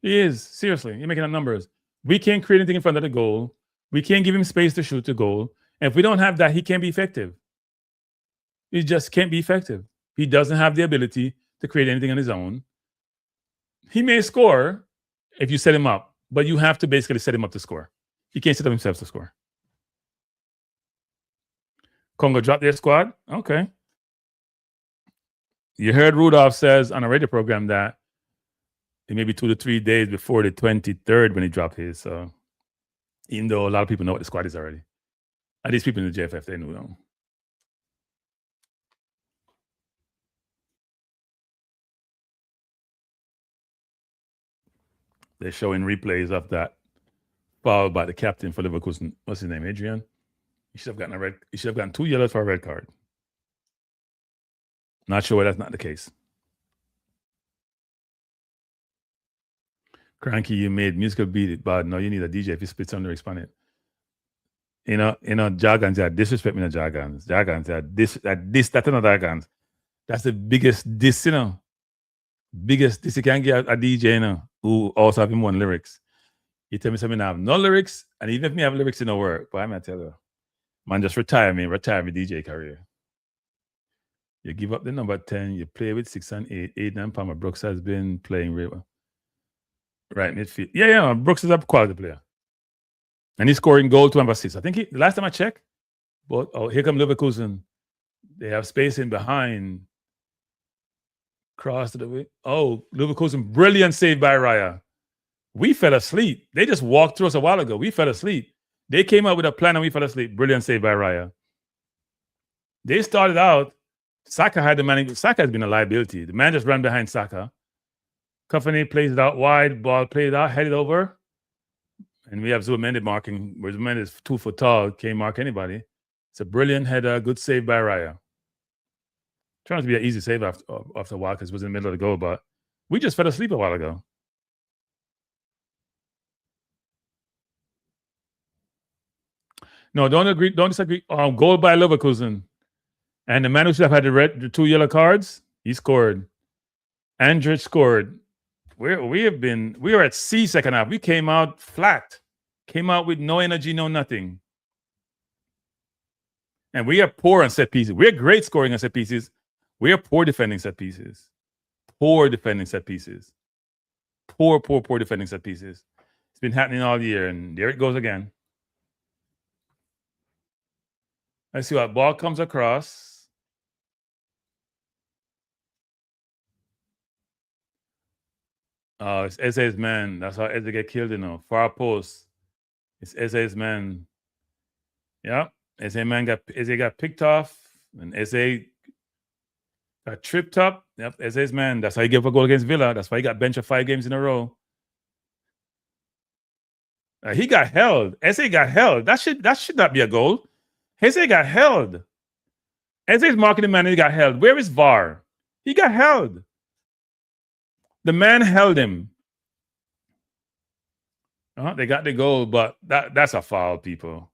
He is. Seriously, he's making up numbers. We can't create anything in front of the goal. We can't give him space to shoot the goal. And if we don't have that, he can't be effective. He just can't be effective. He doesn't have the ability to create anything on his own. He may score if you set him up, but you have to basically set him up to score. He can't set up himself to score. Congo dropped their squad? Okay. You heard Rudolph says on a radio program that it may be 2 to 3 days before the 23rd when he dropped his. So even though a lot of people know what the squad is already. At least people in the JFF, they know. They're showing replays of that foul by the captain for Leverkusen. What's his name? Adrian? He should have gotten 2 yellows for a red card. Not sure why that's not the case. Cranky, you made musical beat, but no, you need a DJ if you spits on the lyrics. You know, jargons are disrespect me, no jargons. Jargons are that's not jargons. That's the biggest diss, you know. Biggest diss you can get a DJ, you know, who also have him one lyrics. You tell me something I have no lyrics, and even if me have lyrics, it don't work. But I'm gonna tell you, man, just retire me DJ career. You give up the number 10, you play with 6 and 8. Aidan Palmer Brooks has been playing really well. Right, midfield. Yeah, Brooks is a quality player. And he's scoring goal, 2 assists. I think the last time I checked, but here come Leverkusen. They have space in behind. Cross to the way. Oh, Leverkusen, brilliant save by Raya. We fell asleep. They just walked through us a while ago. We fell asleep. They came up with a plan and we fell asleep. Brilliant save by Raya. They started out. Saka had the man. Saka has been a liability. The man just ran behind Saka. Company plays it out wide. Ball played out, headed over. And we have Zubimendi marking. Where Zubimendi is 2 foot tall. Can't mark anybody. It's a brilliant header. Good save by Raya. Trying to be an easy save after a while because it was in the middle of the goal. But we just fell asleep a while ago. No, don't disagree. Goal by Leverkusen. And the man who should have had the 2 yellow cards, he scored. Andrich scored. We were at C second half. We came out flat. Came out with no energy, no nothing. And we are poor on set pieces. We're great scoring on set pieces. We are poor defending set pieces. Poor defending set pieces. Poor defending set pieces. It's been happening all year, and there it goes again. Let's see what ball comes across. Oh, it's Eze's man. That's how Eze get killed, Far post. It's Eze's man. Yeah. Eze got picked off, and Eze got tripped up. Yep, Eze's man. That's how he gave a goal against Villa. That's why he got benched for 5 games in a row. He got held. Eze got held. That should not be a goal. Eze got held. Eze's marketing man, he got held. Where is VAR? He got held. The man held him. They got the goal, but that's a foul, people.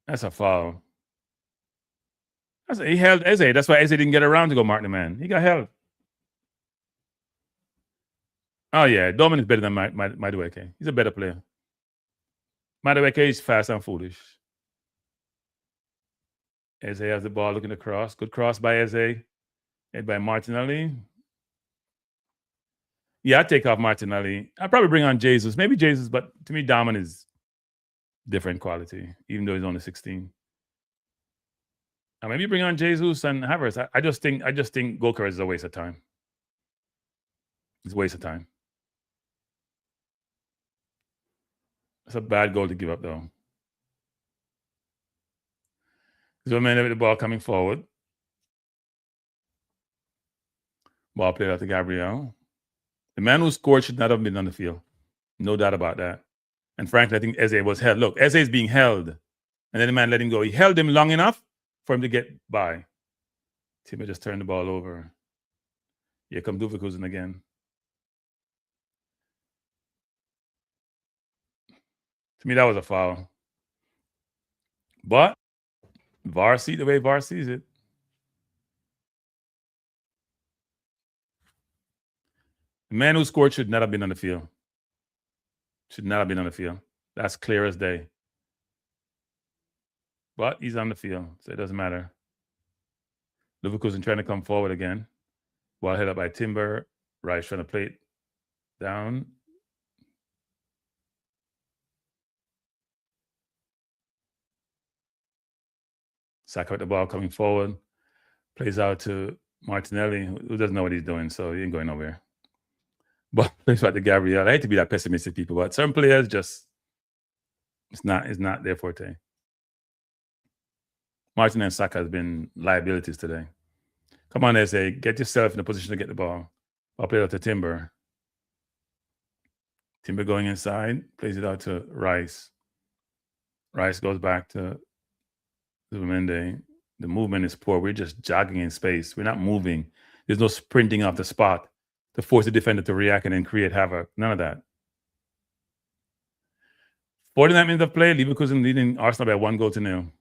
That's a foul. He held Eze. That's why Eze didn't get around to go mark the man. He got held. Oh, yeah. Dorman is better than Madueke. He's a better player. Madueke is fast and foolish. Eze has the ball looking across. Good cross by Eze. Hit by Martinelli. Yeah, I'd take off Martinelli. I'd probably bring on Jesus. Maybe Jesus, but to me, Daman is different quality, even though he's only 16. Maybe bring on Jesus and Havertz. I just think Gokares is a waste of time. It's a waste of time. It's a bad goal to give up, though. Zoman with the ball coming forward. Ball played out to Gabriel. The man who scored should not have been on the field. No doubt about that. And frankly, I think Eze was held. Look, Eze is being held. And then the man let him go. He held him long enough for him to get by. Timber just turned the ball over. Here comes Leverkusen again. To me, that was a foul. But VAR sees the way VAR sees it. The man who scored should not have been on the field. Should not have been on the field. That's clear as day. But he's on the field, so it doesn't matter. Leverkusen trying to come forward again. Ball held up by Timber. Rice trying to play it down. Saka with the ball coming forward. Plays out to Martinelli, who doesn't know what he's doing, so he ain't going nowhere. But plays out to Gabriel. I hate to be that pessimistic, people, but some players just it's not their forte. Martin and Saka has been liabilities today. Come on, Eze, get yourself in a position to get the ball. I'll play it out to Timber. Timber going inside, plays it out to Rice. Rice goes back to Zubimendi. The movement is poor. We're just jogging in space. We're not moving. There's no sprinting off the spot to force the defender to react and then create havoc. None of that. 49 minutes of play, Leverkusen leading Arsenal by 1-0.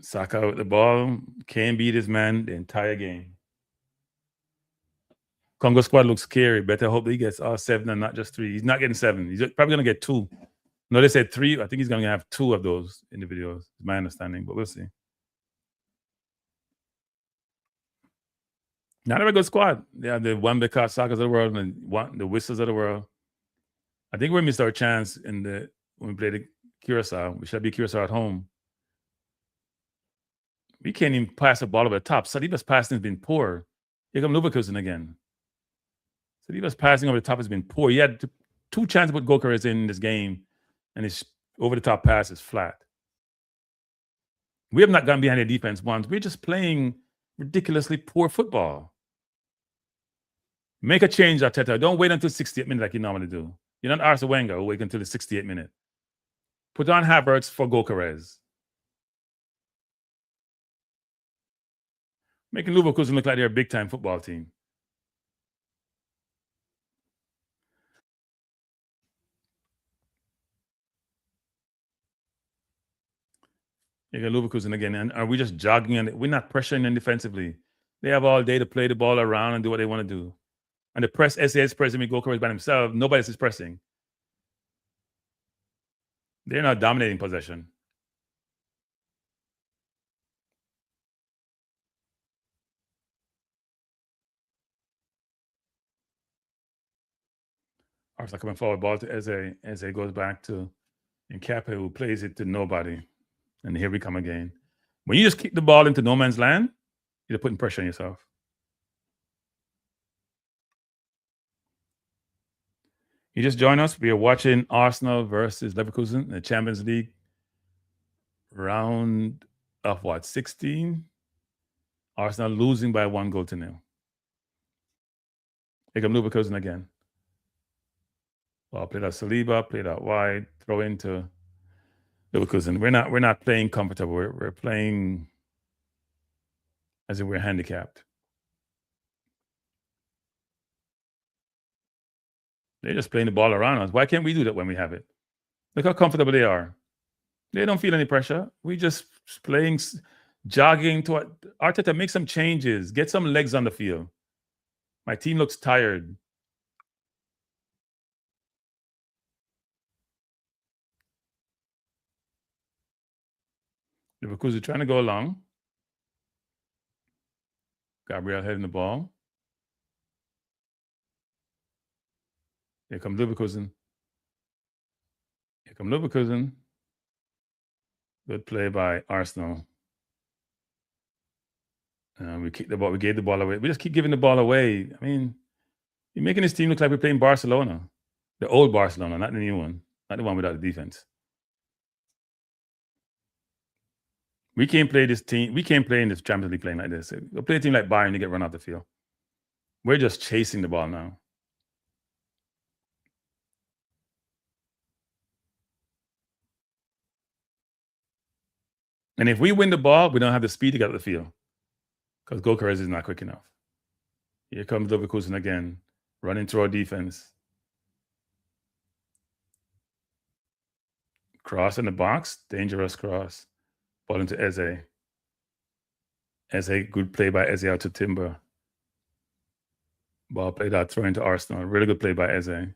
Saka with the ball. Can't beat his man the entire game. Congo squad looks scary. Better hope he gets all 7 and not just 3. He's not getting 7. He's probably going to get 2. No, they said 3. I think he's going to have 2 of those individuals. Is my understanding, but we'll see. Not a very good squad. They have the Wan-Bissaka Sakas of the world and the Whistles of the world. I think we missed our chance when we played the Curacao. We should be Curacao at home. We can't even pass the ball over the top. Saliba's passing has been poor. Here comes Leverkusen again. Saliba's passing over the top has been poor. He had 2 chances to put Gokares in this game, and his over-the-top pass is flat. We have not gone behind the defense once. We're just playing ridiculously poor football. Make a change, Arteta. Don't wait until 68 minutes like you normally do. You're not Arsene Wenger who wait until the 68 minute. Put on Havertz for Gokares. Making Leverkusen look like they're a big-time football team. You got Leverkusen again, and are we just jogging? And we're not pressuring them defensively. They have all day to play the ball around and do what they want to do. And the press, SAS pressing me, Gokares by himself. Nobody else is pressing. They're not dominating possession. Arsenal coming forward, ball to Eze. Eze goes back to Nkape, who plays it to nobody. And here we come again. When you just kick the ball into no man's land, you're putting pressure on yourself. You just joined us. We are watching Arsenal versus Leverkusen in the Champions League round of 16? Arsenal losing by 1-0. Here come Leverkusen again. Well, played out Saliba, played out wide, throw into Leverkusen. We're not playing comfortable. We're playing as if we're handicapped. They're just playing the ball around us. Why can't we do that when we have it? Look how comfortable they are. They don't feel any pressure. We just playing, jogging to Arteta. Make some changes. Get some legs on the field. My team looks tired. Leverkusen trying to go along. Gabriel heading the ball. Here comes Leverkusen. Here comes Leverkusen. Good play by Arsenal. We kicked the ball. We gave the ball away. We just keep giving the ball away. I mean, you're making this team look like we're playing Barcelona. The old Barcelona, not the new one. Not the one without the defense. We can't play this team. We can't play in this Champions League playing like this. We'll play a team like Bayern to get run off the field. We're just chasing the ball now. And if we win the ball, we don't have the speed to get out of the field because Gyökeres is not quick enough. Here comes Leverkusen again, running through our defense. Cross in the box, dangerous cross. Ball into Eze. Eze, good play by Eze out to Timber. Ball played out, throw into Arsenal. Really good play by Eze.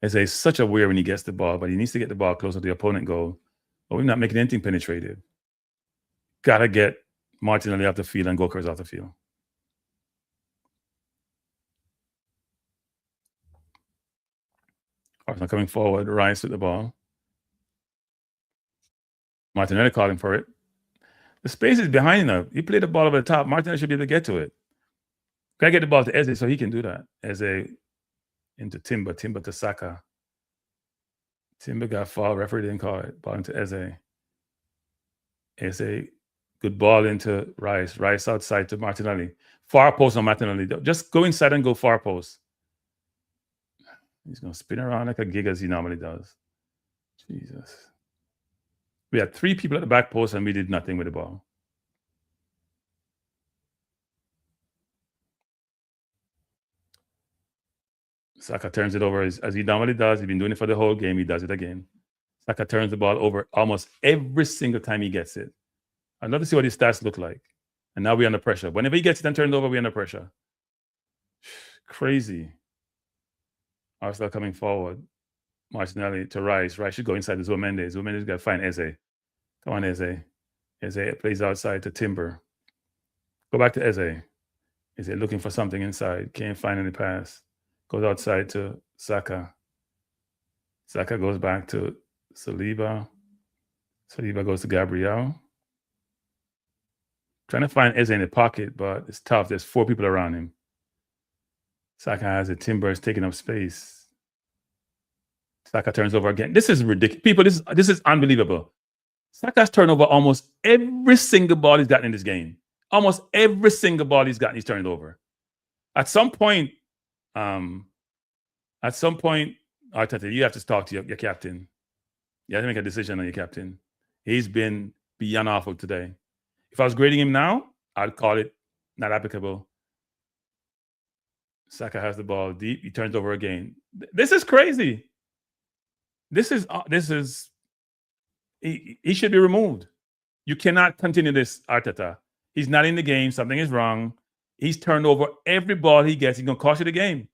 Eze is such a weird when he gets the ball, but he needs to get the ball closer to the opponent goal. But we're not making anything penetrated. Gotta get Martinelli off the field and Gyökeres off the field. Arsenal coming forward, Rice with the ball. Martinelli calling for it. The space is behind him. He played the ball over the top. Martinelli should be able to get to it. Gotta get the ball to Eze so he can do that. Eze into Timber. Timber to Saka. Timber got fouled. Referee didn't call it. Ball into Eze. Eze, good ball into Rice. Rice outside to Martinelli. Far post on Martinelli. Just go inside and go far post. He's going to spin around like a gig as he normally does. Jesus. We had 3 people at the back post and we did nothing with the ball. Saka turns it over as he normally does. He's been doing it for the whole game. He does it again. Saka turns the ball over almost every single time he gets it. I'd love to see what his stats look like. And now we're under pressure. Whenever he gets it and turned over, we're under pressure. Crazy. Arsenal coming forward. Martinelli to Rice. Rice should go inside to Zubimendi. Zubimendi's got to find Eze. Come on, Eze. Eze plays outside to Timber. Go back to Eze. Eze looking for something inside. Can't find any pass. Goes outside to Saka. Saka goes back to Saliba. Saliba goes to Gabriel. Trying to find Eze in the pocket, but it's tough. There's 4 people around him. Saka has it. Timber is taking up space. Saka turns over again. This is ridiculous. People, this is unbelievable. Saka's turned over almost every single ball he's gotten in this game. Almost every single ball he's gotten, he's turned over. At some point, Arteta, you have to talk to your captain. You have to make a decision on your captain. He's been beyond awful today. If I was grading him now, I'd call it not applicable. Saka has the ball deep. He turns over again. This is crazy. He should be removed. You cannot continue this, Arteta. He's not in the game. Something is wrong. He's turned over every ball he gets. He's going to cost you the game.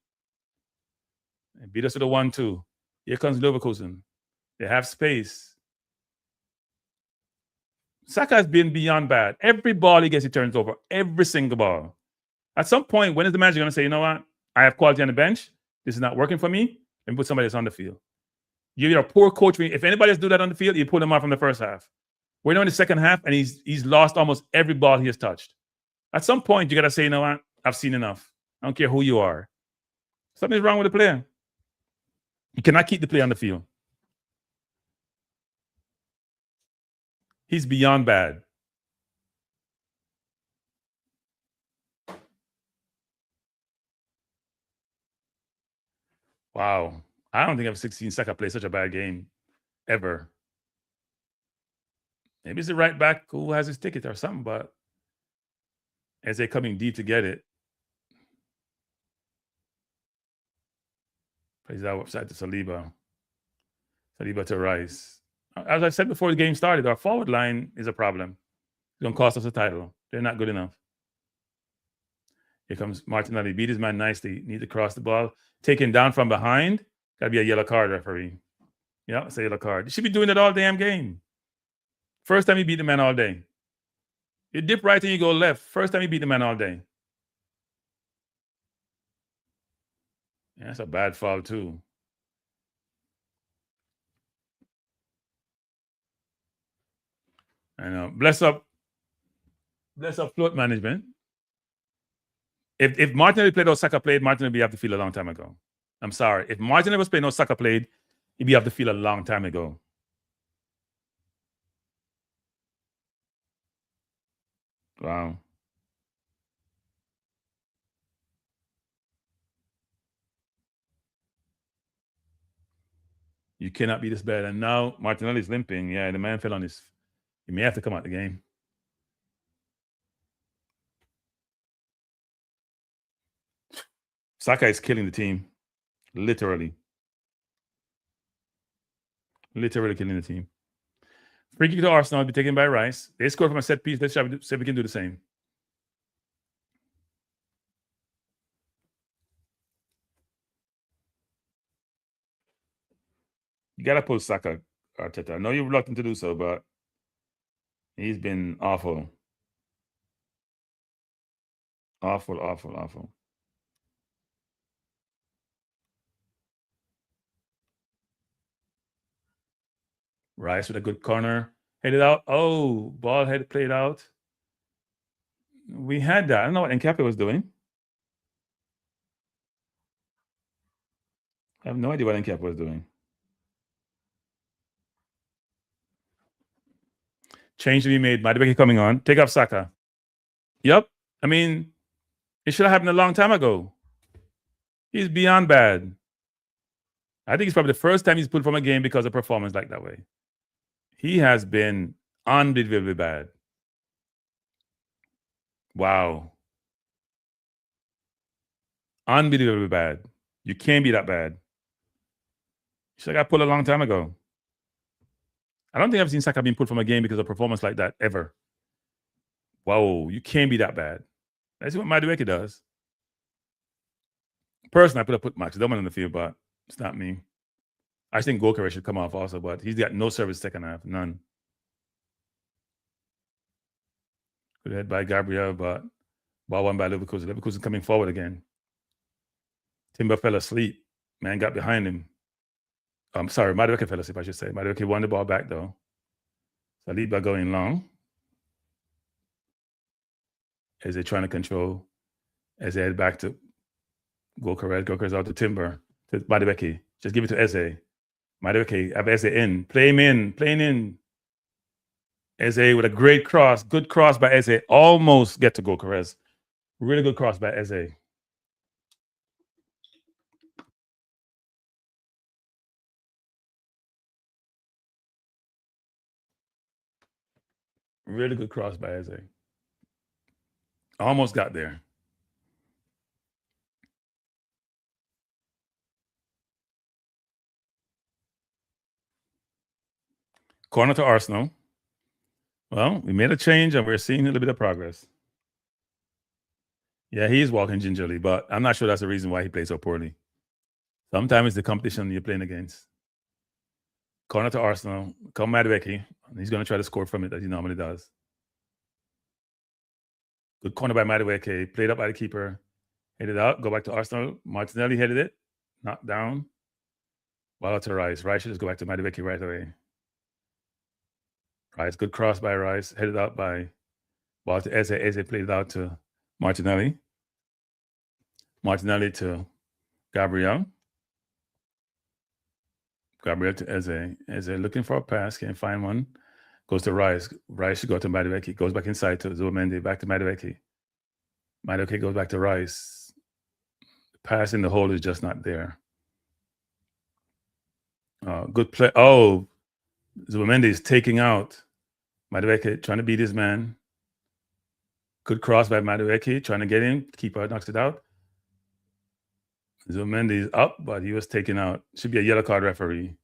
And beat us to the 1-2. Here comes Leverkusen. They have space. Saka has been beyond bad. Every ball he gets, he turns over. Every single ball. At some point, when is the manager going to say, you know what? I have quality on the bench. This is not working for me. Let me put somebody else on the field. You're a poor coach. If anybody else do that on the field, you pull him off from the first half. We're now in the second half, and he's lost almost every ball he has touched. At some point, you got to say, you know what? I've seen enough. I don't care who you are. Something's wrong with the player. You cannot keep the player on the field. He's beyond bad. Wow. I don't think I've seen Saka play such a bad game ever. Maybe it's the right back who has his ticket or something, but as they're coming deep to get it, plays out upside to Saliba. Saliba to Rice. As I said before the game started, our forward line is a problem. It's going to cost us a title. They're not good enough. Here comes Martinelli. Beat his man nicely. Need to cross the ball. Taken down from behind. Got to be a yellow card, referee. Yeah, it's a yellow card. You should be doing it all damn game. First time you beat the man all day. You dip right and you go left. First time you beat the man all day. Yeah, that's a bad foul too. I know. Bless up float management. If Martinelli played or Saka played, Martinelli would be off the field a long time ago. I'm sorry. If Martinelli was playing or Saka played, he'd be off the field a long time ago. Wow. You cannot be this bad. And now Martinelli's limping. Yeah, the man fell on his. He may have to come out the game. Saka is killing the team. Literally. Literally killing the team. Free kick to Arsenal will be taken by Rice. They scored from a set piece. Let's see if we can do the same. You got to pull Saka, Arteta. I know you're reluctant to do so, but he's been awful. Awful, awful, awful. Rice with a good corner. Headed out. Oh, ball head played out. We had that. I don't know what Nketiah was doing. I have no idea what Nketiah was doing. Change to be made. Madueke coming on. Take off Saka. Yep. I mean, it should have happened a long time ago. He's beyond bad. I think it's probably the first time he's pulled from a game because of performance like that way. He has been unbelievably bad. Wow. Unbelievably bad. You can't be that bad. You should have got pulled a long time ago. I don't think I've seen Saka being pulled from a game because of performance like that ever. Whoa, you can't be that bad. That's what Madueke does. Personally, I put Max Doman on the field, but it's not me. I think Gyökeres should come off also, but he's got no service second half, none. Good head by Gabriel, but ball won by Leverkusen. Leverkusen coming forward again. Timber fell asleep. Man got behind him. I'm sorry, Madueke fell asleep, I should say. Madueke won the ball back, though. Saliba going long. As they're trying to control. As they head back to Gyökeres. Gyökeres out to Timber. To Madueke. Just give it to Eze. Madueke, have Eze in. Play him in. Playing in. Eze with a great cross. Good cross by Eze. Almost get to Gyökeres. Really good cross by Eze. Really good cross by Eze. Almost got there. Corner to Arsenal. Well, we made a change and we're seeing a little bit of progress. Yeah, he is walking gingerly, but I'm not sure that's the reason why he plays so poorly. Sometimes it's the competition you're playing against. Corner to Arsenal. Come Madueke. He's going to try to score from it as he normally does. Good corner by Madueke. Played up by the keeper. Headed out. Go back to Arsenal. Martinelli headed it. Knocked down. Ball out to Rice. Rice should just go back to Madueke right away. Rice, good cross by Rice, headed out by ball to Eze. Eze played it out to Martinelli. Martinelli to Gabriel. Gabriel to Eze. Eze looking for a pass, can't find one. Goes to Rice. Rice should go to Madueke. Goes back inside to Zubimendi. Back to Madueke. Madueke goes back to Rice. The pass in the hole is just not there. Good play. Oh, Zubimendi is taking out Madueke, trying to beat his man. Good cross by Madueke, trying to get him. Keeper knocks it out. Zubimendi is up, but he was taken out. Should be a yellow card referee.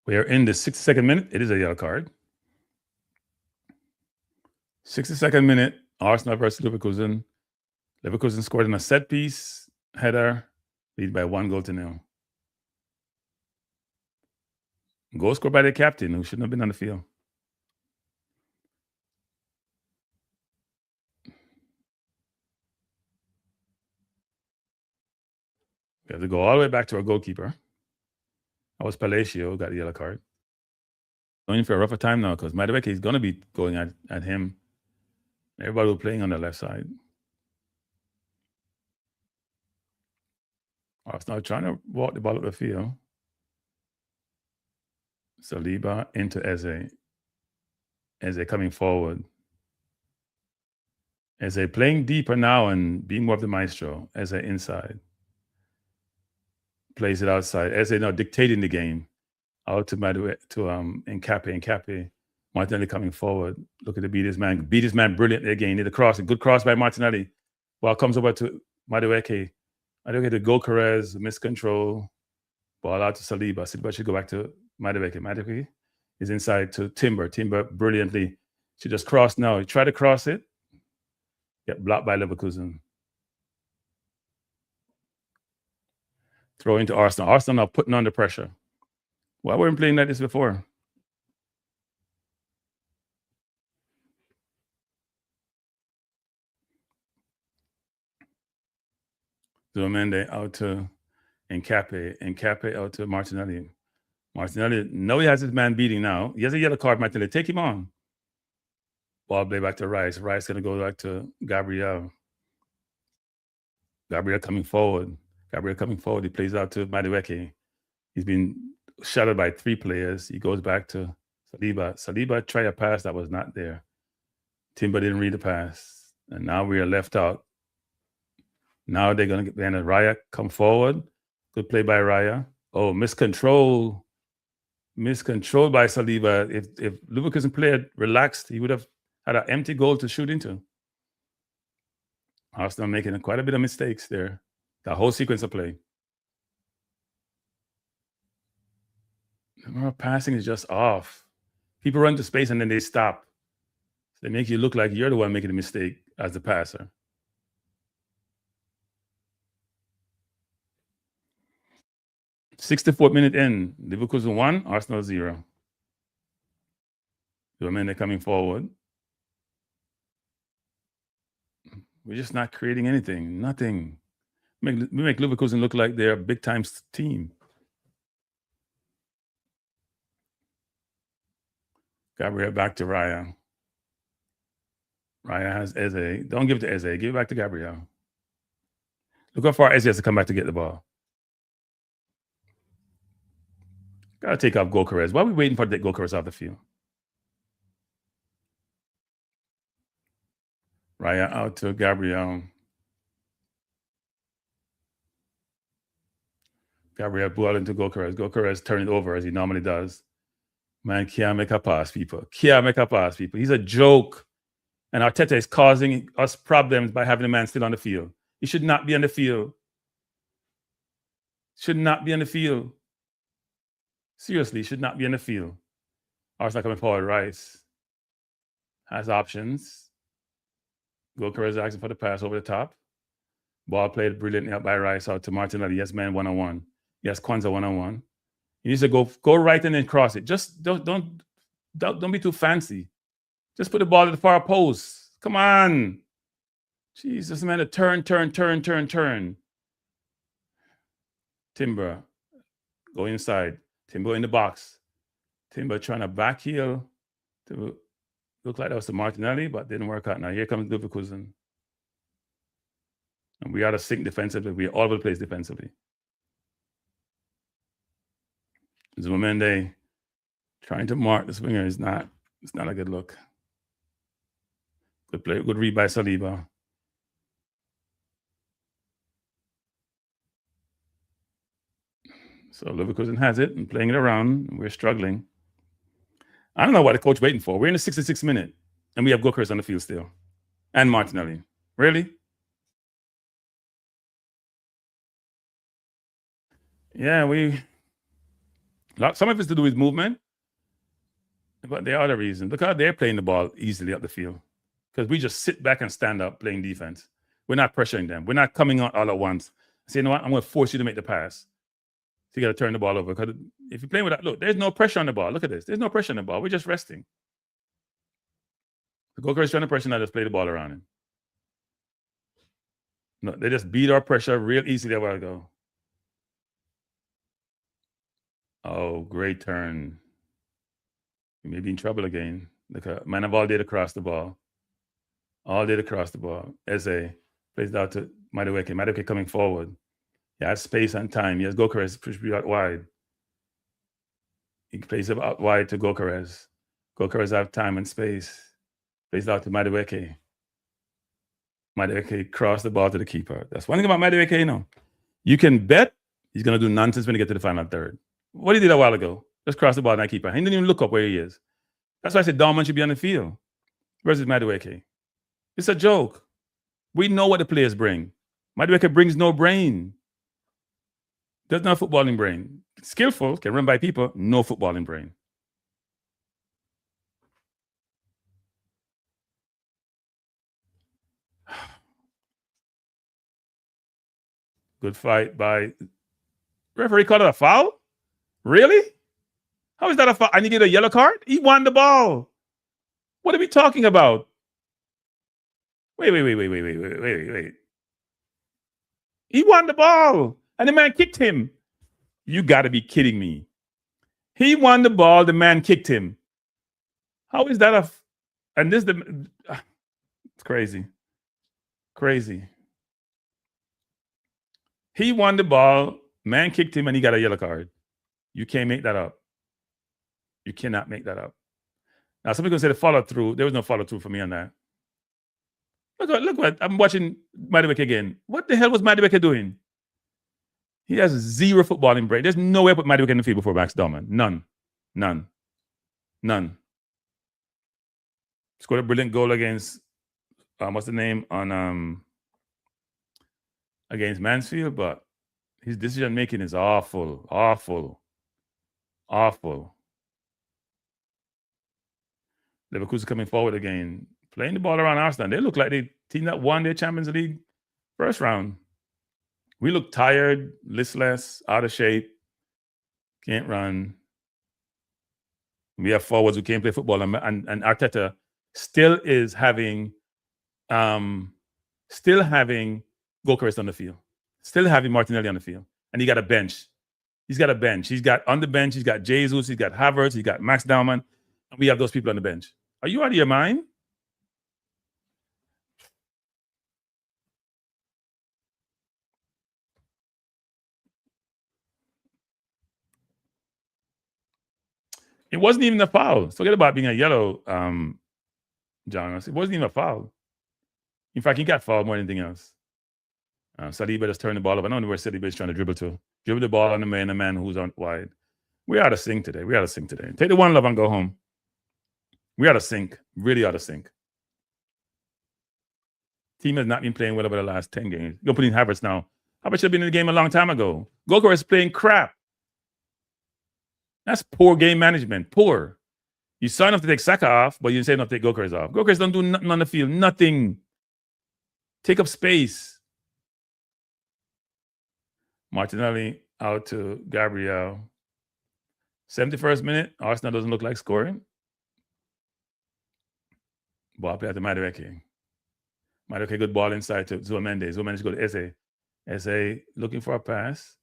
We are in the 62nd minute. It is a yellow card. 62nd minute, Arsenal versus Leverkusen. Leverkusen scored in a set piece header, lead by 1-0. Goal scored by the captain, who shouldn't have been on the field. We have to go all the way back to our goalkeeper. That was Palacio, got the yellow card. Going for a rougher time now because Madueke is going to be going at him. Everybody was playing on the left side. Arsenal trying to walk the ball up the field. Saliba into Eze. Eze coming forward. Eze playing deeper now and being more of the maestro. Eze inside. Plays it outside. Eze now dictating the game. Out to Nkape. Martinelli coming forward. Looking to beat his man. Beat his man brilliantly again. Did a cross. A good cross by Martinelli. Ball comes over to Madueke. Madueke to Gokares. Miscontrol. Ball out to Saliba. Saliba should go back to Madueke. Madueke is inside to Timber. Timber brilliantly. She just crossed now. He tried to cross it. Get blocked by Leverkusen. Throw into Arsenal. Arsenal now putting under pressure. Why weren't we playing like this before? Zubimendi out to Nkape. Nkape out to Martinelli. Martinelli, no, he has his man beating now. He has a yellow card, Martinelli. Take him on. Ball play back to Rice. Rice going to go back to Gabriel. Gabriel coming forward. He plays out to Madueke. He's been shadowed by 3 players. He goes back to Saliba. Saliba tried a pass that was not there. Timber didn't read the pass. And now we are left out. Now they're going to get behind Raya. Come forward. Good play by Raya. Oh, miscontrol by Saliba. If Leverkusen player relaxed, he would have had an empty goal to shoot into. Arsenal making quite a bit of mistakes there. The whole sequence of play. Passing is just off. People run to space and then they stop. They make you look like you're the one making a mistake as the passer. '64th minute in. Leverkusen 1, Arsenal 0. They're coming forward. We're just not creating anything. Nothing. We make Leverkusen look like they're a big-time team. Gabriel back to Raya. Raya has Eze. Don't give it to Eze. Give it back to Gabriel. Look how far Eze has to come back to get the ball. Got to take off Gokares. Why are we waiting for the Gokares off the field? Raya out to Gabriel. Gabriel ball into Gokares. Gokares turn it over as he normally does. Man, can't make a pass, people. He's a joke. And Arteta is causing us problems by having a man still on the field. He should not be on the field. Seriously, should not be in the field. Arsenal coming forward. Rice has options. Gokares asking for the pass over the top. Ball played brilliantly out by Rice out to Martinelli. Yes, man, 1-on-1. Yes, Kwanzaa 1-on-1. He needs to go right and then cross it. Just don't be too fancy. Just put the ball to the far post. Come on. Jesus, man, a turn. Timber, go inside. Timber in the box. Timber trying to back heel. Looked like that was to Martinelli, but didn't work out. Now here comes Leverkusen. And we are to sync defensively. We are all over the place defensively. Zumende trying to mark the swinger is not. It's not a good look. Good play. Good read by Saliba. So Leverkusen has it and playing it around. We're struggling. I don't know what the coach waiting for. We're in the 66th minute, and we have Gokers on the field still, and Martinelli. Really? Yeah, some of it's to do with movement, but there are other reasons. Look how they're playing the ball easily up the field, because we just sit back and stand up playing defense. We're not pressuring them. We're not coming on all at once. Say, you know what? I'm going to force you to make the pass. So you got to turn the ball over. Because if you're playing with that, look, there's no pressure on the ball. Look at this. There's no pressure on the ball. We're just resting. The goalkeeper is trying to pressure, now just play the ball around him. No, they just beat our pressure real easily a while ago. Oh, great turn. We may be in trouble again. Look, man of all did across the ball. All did across the ball. Eze plays it out to Madueke. Madueke coming forward. He has space and time. He has Gokares push out wide. He plays it out wide to Gokares. Gokares have time and space. Plays it out to Madueke. Madueke cross the ball to the keeper. That's one thing about Madueke, you know. You can bet he's going to do nonsense when he gets to the final third. What he did a while ago, just cross the ball to that keeper. He didn't even look up where he is. That's why I said Dorman should be on the field versus Madueke. It's a joke. We know what the players bring. Madueke brings no brain. Does not footballing brain. Skillful, can run by people, no footballing brain. Good fight by referee. Called it a foul? Really? How is that a foul? And you get a yellow card? He won the ball. What are we talking about? Wait. He won the ball. And the man kicked him. You got to be kidding me. He won the ball. The man kicked him. How is that and this it's crazy. Crazy. He won the ball. Man kicked him and he got a yellow card. You can't make that up. You cannot make that up. Now, some people say the follow through. There was no follow through for me on that. Look what I'm watching Madueke again. What the hell was Madueke doing? He has zero footballing brain. There's no way I put Madueke in the field before Max Dorman. None. Scored a brilliant goal against what's the name on against Mansfield, but his decision making is awful. Leverkusen coming forward again, playing the ball around Arsenal. They look like the team that won their Champions League first round. We look tired, listless, out of shape, can't run. We have forwards who can't play football, and Arteta still is having Gokares on the field, still having Martinelli on the field, and he got a bench. He's got a bench. He's got on the bench. He's got Jesus. He's got Havertz. He's got Max Dorman, and we have those people on the bench. Are you out of your mind? It wasn't even a foul. Forget about being a yellow, John. It wasn't even a foul. In fact, he got fouled more than anything else. Saliba just turned the ball up. I don't know where Saliba is trying to dribble to. Dribble the ball on the man who's on wide. We ought to sink today. Take the one love and go home. We ought to sink. Really ought to sink. Team has not been playing well over the last 10 games. You're putting Havertz now. Havertz should have been in the game a long time ago. Gokares is playing crap. That's poor game management. Poor. You sign enough to take Saka off, but you didn't say enough to take Gokares off. Gokares don't do nothing on the field. Nothing. Take up space. Martinelli out to Gabriel. 71st minute. Arsenal doesn't look like scoring. Ball play out to Madueke. Madueke, good ball inside to Zuamende. Zuamende go to Eze. Eze looking for a pass.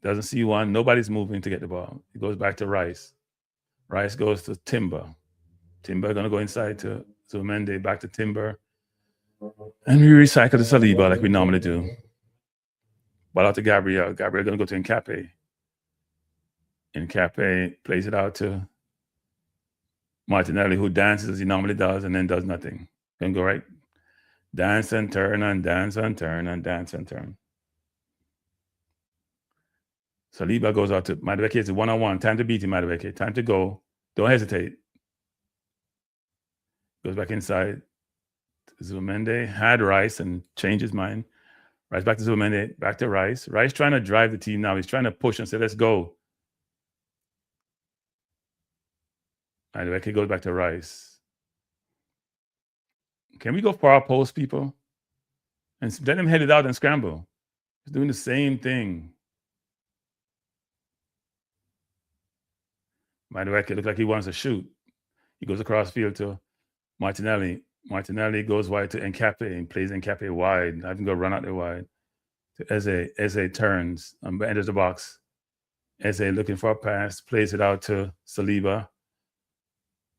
Doesn't see one. Nobody's moving to get the ball. It goes back to Rice. Rice goes to Timber. Timber going to go inside to Zuamende, back to Timber. And we recycle the Saliba like we normally do. Ball out to Gabriel. Gabriel going to go to Nkape. Nkape plays it out to Martinelli, who dances as he normally does and then does nothing. Can go right. Dance and turn and dance and turn and dance and turn. Saliba goes out to Madueke. It's a one-on-one. Time to beat him, Madueke. Time to go. Don't hesitate. Goes back inside. Zuamende had Rice and changed his mind. Rice back to Zuamende, back to Rice. Rice trying to drive the team now. He's trying to push and say, let's go. Madueke goes back to Rice. Can we go for our post, people? And let him head it out and scramble. He's doing the same thing. Madueke looks like he wants to shoot. He goes across field to Martinelli. Martinelli goes wide to Nkape and plays Nkape wide. I can go run out there wide. To Eze. Eze turns and enters the box. Eze looking for a pass. Plays it out to Saliba.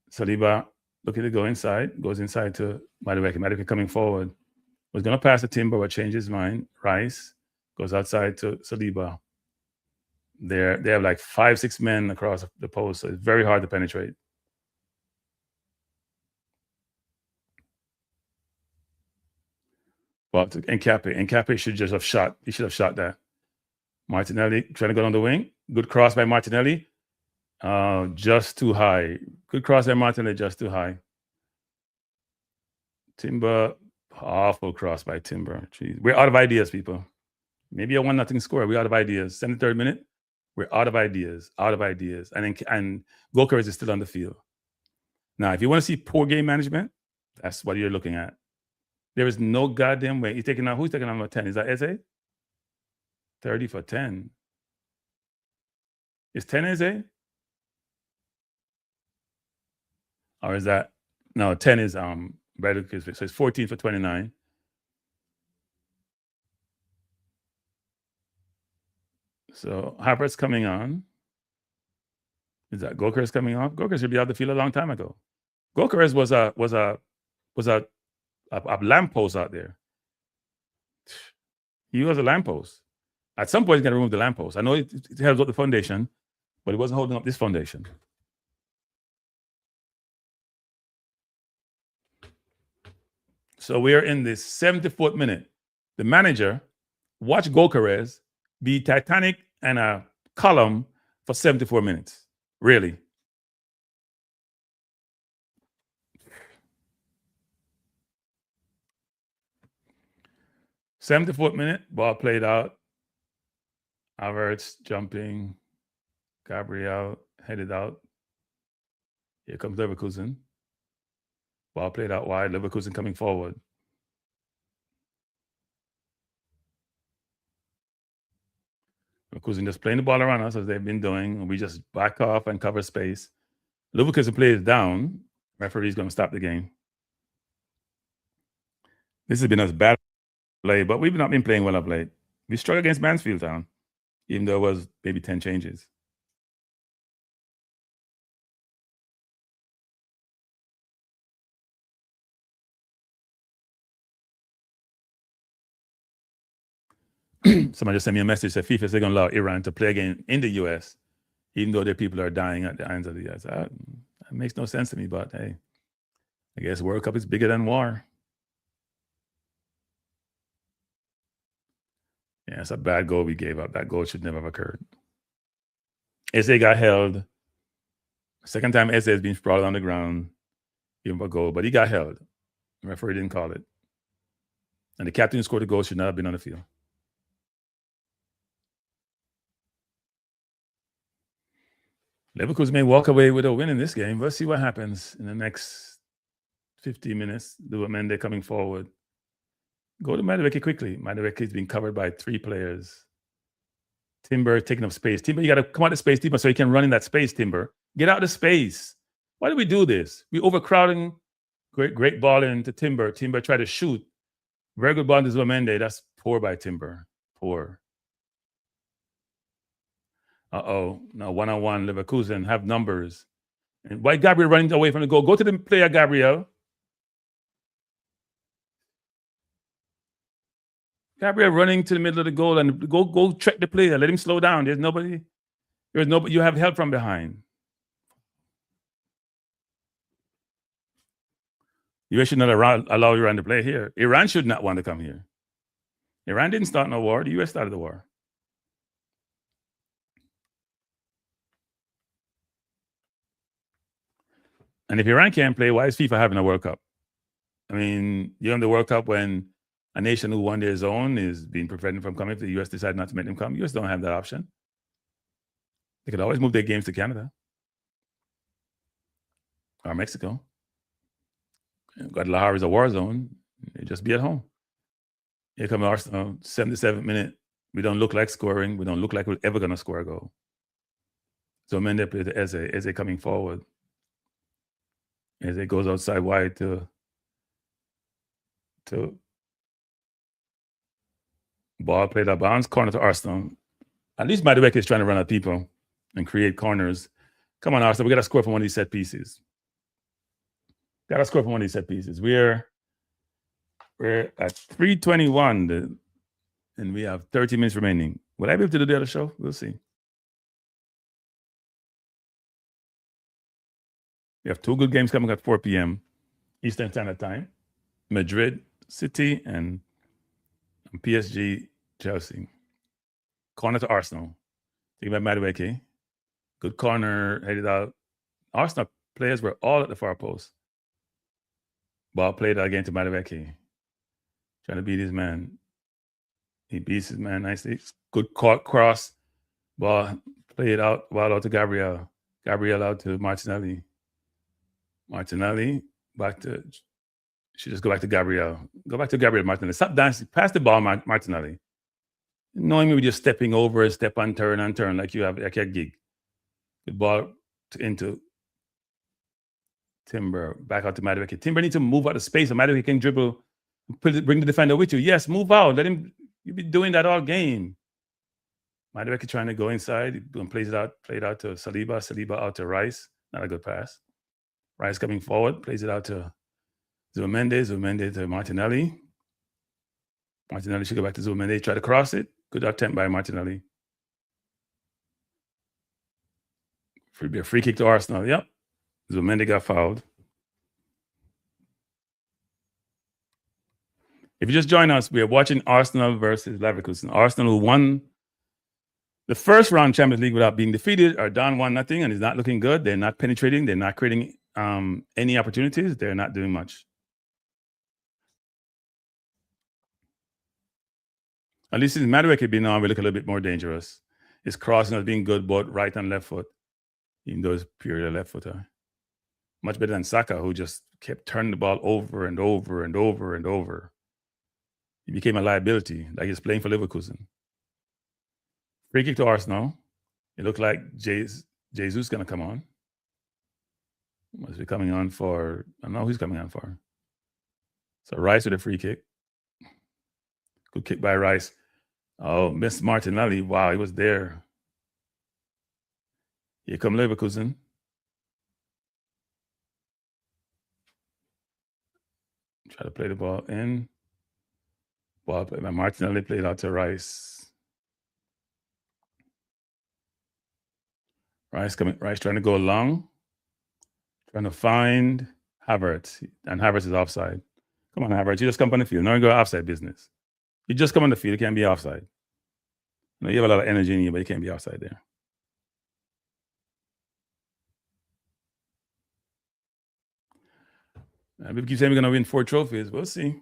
Saliba looking to go inside. Goes inside to Madueke. Madueke coming forward. Was going to pass to Timber, but changed his mind. Rice goes outside to Saliba. They have like 5-6 men across the post, so it's very hard to penetrate. Well, Nkape should just have shot. He should have shot that. Martinelli trying to go on the wing. Good cross by Martinelli. Just too high. Good cross by Martinelli, just too high. Timber, awful cross by Timber. Jeez. We're out of ideas, people. Maybe a 1-0 score. We're out of ideas. 73rd minute. We're out of ideas. And Gyökeres is still on the field. Now, if you want to see poor game management, that's what you're looking at. There is no goddamn way. Who's taking out number 10? Is that Eze? 30 for 10. Is 10 Eze? Or is that, no, 10 is Bayer Leverkusen. So it's 14 for 29. So Havertz coming on. Is that Gyökeres coming off? Gyökeres should be out the field a long time ago. Gyökeres was a lamppost out there. He was a lamppost. At some point, he's going to remove the lamppost. I know it helps up the foundation, but it wasn't holding up this foundation. So we are in the 74th minute. The manager watched Gyökeres be Titanic and a column for 74 minutes. Really. '74th minute, ball played out. Havertz jumping. Gabriel headed out. Here comes Leverkusen. Ball played out wide. Leverkusen coming forward. Leverkusen just playing the ball around us as they've been doing. And we just back off and cover space. Leverkusen plays down. Referee's going to stop the game. This has been as bad play, but we've not been playing well of late. We struggled against Mansfield Town, even though it was maybe 10 changes. Somebody just sent me a message that FIFA is going to allow Iran to play again in the U.S., even though their people are dying at the hands of the U.S. That makes no sense to me, but hey, I guess World Cup is bigger than war. Yeah, it's a bad goal we gave up. That goal should never have occurred. Eze got held. Second time Eze has been sprawled on the ground, give him a goal, but he got held. The referee didn't call it. And the captain who scored the goal should not have been on the field. Leverkusen may walk away with a win in this game. Let's see what happens in the next 15 minutes. Zuamende coming forward. Go to Madueke quickly. Madueke is being covered by 3 players. Timber taking up space. Timber, you got to come out of space, Timber, so you can run in that space, Timber. Get out of space. Why do we do this? We're overcrowding Great ball into Timber. Timber tried to shoot. Very good ball into Zuamende. That's poor by Timber. Poor. No, 1-on-1. Leverkusen have numbers. And why Gabriel running away from the goal? Go to the player, Gabriel. Gabriel running to the middle of the goal and go check the player. Let him slow down. There's nobody. You have help from behind. You should not allow Iran to play here. Iran should not want to come here. Iran didn't start no war. The U.S. started the war. And if Iran can't play, why is FIFA having a World Cup? I mean, you have the World Cup when a nation who won their zone is being prevented from coming. If the U.S. decide not to make them come, U.S. don't have that option. They could always move their games to Canada or Mexico. Guadalajara is a war zone. They just be at home. Here come Arsenal, 77th minute. We don't look like scoring. We don't look like we're ever going to score a goal. So Mende played to Eze coming forward. Eze goes outside wide to ball played out bounds, corner to Arsenal. At least Madueke is trying to run at people and create corners. Come on, Arsenal, we got to score from one of these set pieces. We're at 3:21 and we have 30 minutes remaining. Will I be able to do the other show? We'll see. We have 2 good games coming at 4 p.m. Eastern Standard Time. Madrid City and PSG Chelsea. Corner to Arsenal. Think about Madueke. Good corner, headed out. Arsenal players were all at the far post. Ball played out again to Madueke. Trying to beat his man. He beats his man nicely. Good cross. Ball played out. Ball out to Gabriel. Gabriel out to Martinelli. Martinelli back to. Should just go back to Gabriel. Go back to Gabriel Martinelli. Stop dancing. Pass the ball, Martinelli. Knowing me, we're just stepping over, step on turn like you have like a gig. The ball into Timber. Back out to Madueke. Timber needs to move out of space so Madueke can dribble. Bring the defender with you. Yes, move out. Let him. You've been doing that all game. Madueke trying to go inside. He plays it out. Played out to Saliba. Saliba out to Rice. Not a good pass. Rice coming forward. Plays it out to Zuamende. Zuamende to Martinelli. Martinelli should go back to Zuamende. Try to cross it. Good attempt by Martinelli. A free kick to Arsenal. Yep. Zuamende got fouled. If you just join us, we are watching Arsenal versus Leverkusen. Arsenal, who won the first round Champions League without being defeated, are down 1-0 and is not looking good. They're not penetrating. They're not creating any opportunities. They're not doing much. At least his Madueke being on, we look a little bit more dangerous. His crossing has been good, both right and left foot. Even though he's purely a left footer. Much better than Saka, who just kept turning the ball over and over and over and over. He became a liability, like he's playing for Leverkusen. Free kick to Arsenal. It looked like Jesus going to come on. Must be coming on for, I don't know who he's coming on for. So Rice with a free kick. Good kick by Rice. Oh, missed Martinelli. Wow, he was there. Here come Leverkusen. Try to play the ball in. Ball played by Martinelli, played out to Rice. Rice trying to go long. Trying to find Havertz. And Havertz is offside. Come on, Havertz. You just come on the field. No, you go offside business. You just come on the field. You can't be offside. You know, you have a lot of energy in you, but you can't be offside there. People keep saying we're going to win 4 trophies. We'll see.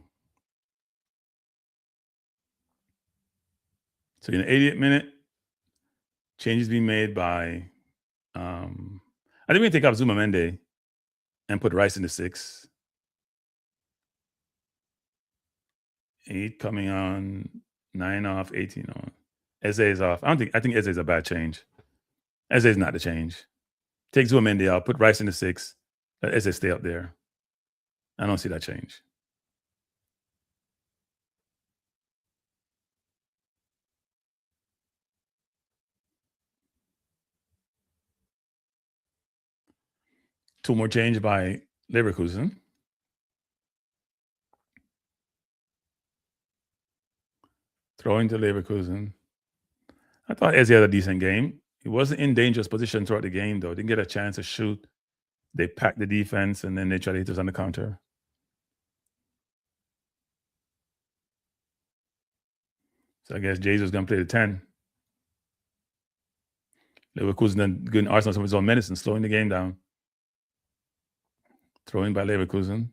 So in the 80th minute, changes being made by, I think we're going to take off Zuamende and put Rice in the 6. 8 coming on, 9 off, 18 on. Eze is off. I think Eze is a bad change. Eze is not the change. Take Zuamende out, put Rice in the 6. Let Eze stay up there. I don't see that change. Two more change by Leverkusen. Throwing to Leverkusen. I thought Eze had a decent game. He wasn't in dangerous position throughout the game, though. Didn't get a chance to shoot. They packed the defense, and then they tried to hit us on the counter. So I guess Jesus is going to play the 10. Leverkusen then good Arsenal some of his own medicine, slowing the game down. Throwing by Leverkusen.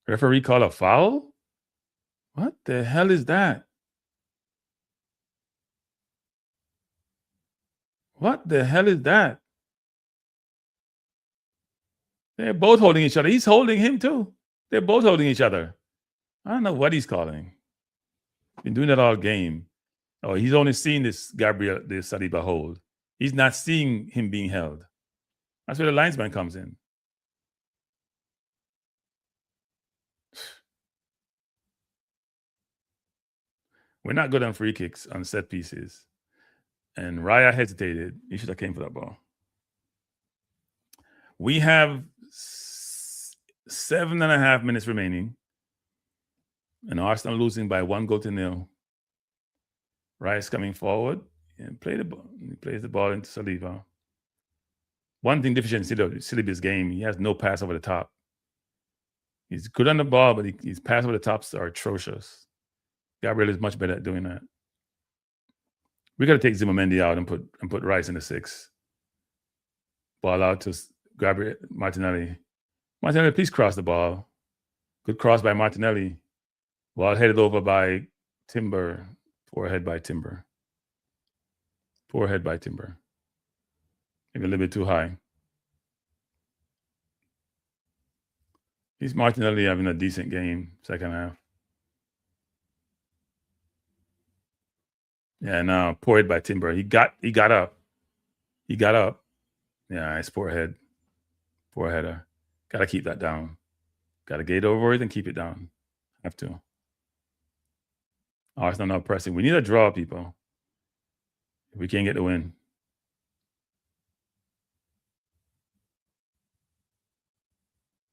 Referee call a foul? What the hell is that? What the hell is that? They're both holding each other. He's holding him too. They're both holding each other. I don't know what he's calling. Been doing that all game. Oh, he's only seeing this Gabriel, this Saliba hold. He's not seeing him being held. That's where the linesman comes in. We're not good on free kicks, on set pieces. And Raya hesitated. He should have came for that ball. We have 7.5 minutes remaining. And Arsenal losing by 1-0. Rice coming forward and play the ball. He plays the ball into Saliba. One thing deficient in Saliba's game, he has no pass over the top. He's good on the ball, but his pass over the tops are atrocious. Gabriel is much better at doing that. We got to take Zimmermendi out and put Rice in the 6. Ball out to Gabriel Martinelli. Martinelli, please cross the ball. Good cross by Martinelli. Ball headed over by Timber. Poor head by Timber. Poor head by Timber. Maybe a little bit too high. He's Martinelli having a decent game, second half. Yeah, no, poor head by Timber. He got up. He got up. Yeah, it's poor head. Poor header. Got to keep that down. Got to gate over it and keep it down. Have to. Arsenal not pressing. We need a draw, people. If we can't get the win.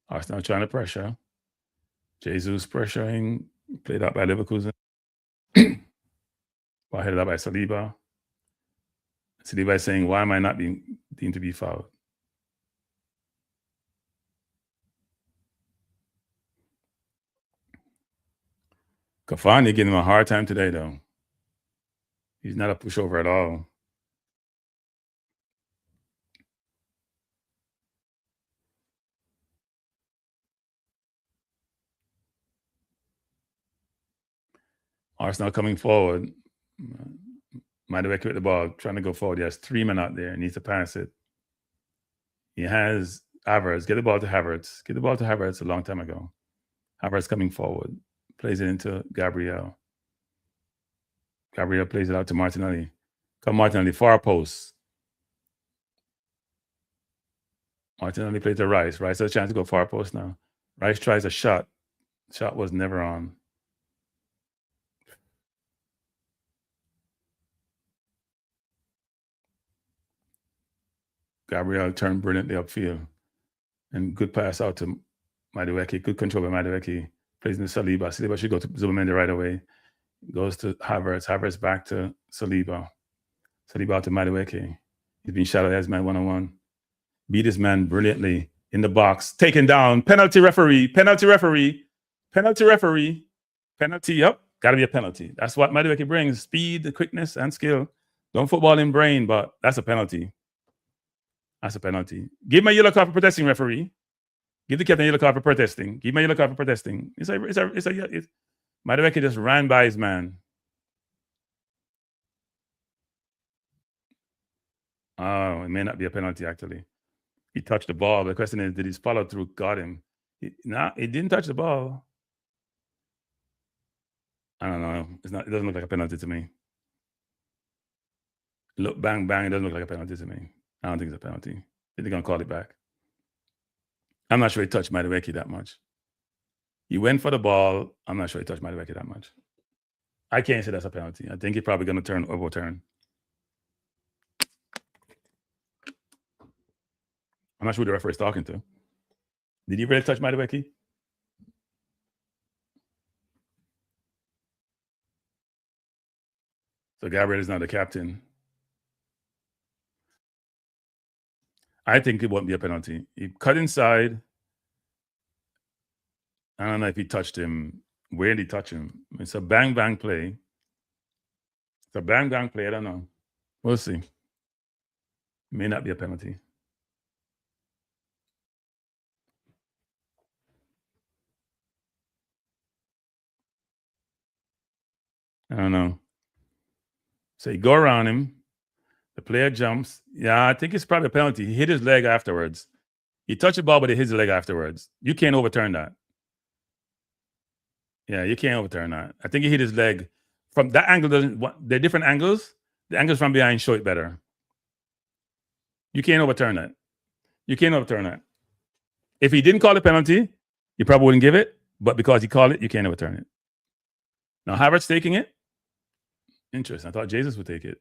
Arsenal trying to pressure. Jesus pressuring. Played out by Leverkusen. Ball headed up by Saliba. Saliba is saying, why am I not being deemed to be fouled? Cavani giving him a hard time today, though. He's not a pushover at all. Arsenal coming forward. Madueke with the ball, trying to go forward. He has 3 men out there. He needs to pass it. He has Havertz. Get the ball to Havertz. Get the ball to Havertz a long time ago. Havertz coming forward. Plays it into Gabriel. Gabriel plays it out to Martinelli. Come Martinelli, far post. Martinelli plays to Rice. Rice has a chance to go far post now. Rice tries a shot. Shot was never on. Gabriel turned brilliantly upfield. And good pass out to Madueke. Good control by Madueke. Plays into Saliba. Saliba should go to Zubamendi right away. Goes to Havertz. Havertz back to Saliba. Saliba out to Madueke. He's been shadowed as man one-on-one. Beat his man brilliantly in the box. Taken down. Penalty referee. Penalty referee. Penalty referee. Penalty. Yep. Got to be a penalty. That's what Madueke brings. Speed, quickness, and skill. Don't football in brain, but that's a penalty. That's a penalty. Give my yellow card for protesting, referee. Give the captain a yellow card for protesting. Give my yellow card for protesting. Madueke just ran by his man. Oh, it may not be a penalty, actually. He touched the ball. The question is, did his follow through got him? He didn't touch the ball. I don't know. It doesn't look like a penalty to me. Look, bang, bang. It doesn't look like a penalty to me. I don't think it's a penalty. I think they're going to call it back. I'm not sure he touched Madueke that much. He went for the ball. I'm not sure he touched Madueke that much. I can't say that's a penalty. I think he's probably going to overturn. I'm not sure who the referee is talking to. Did he really touch Madueke? So Gabriel is now the captain. I think it won't be a penalty. He cut inside. I don't know if he touched him. Where did he touch him? It's a bang play. It's a bang play. I don't know. We'll see. May not be a penalty. I don't know. So you go around him. The player jumps. Yeah, I think it's probably a penalty. He hit his leg afterwards. He touched the ball, but he hit his leg afterwards. You can't overturn that. Yeah, you can't overturn that. I think he hit his leg. From that angle, they're different angles. The angles from behind show it better. You can't overturn that. You can't overturn that. If he didn't call a penalty, you probably wouldn't give it. But because he called it, you can't overturn it. Now, Havertz taking it. Interesting. I thought Jesus would take it.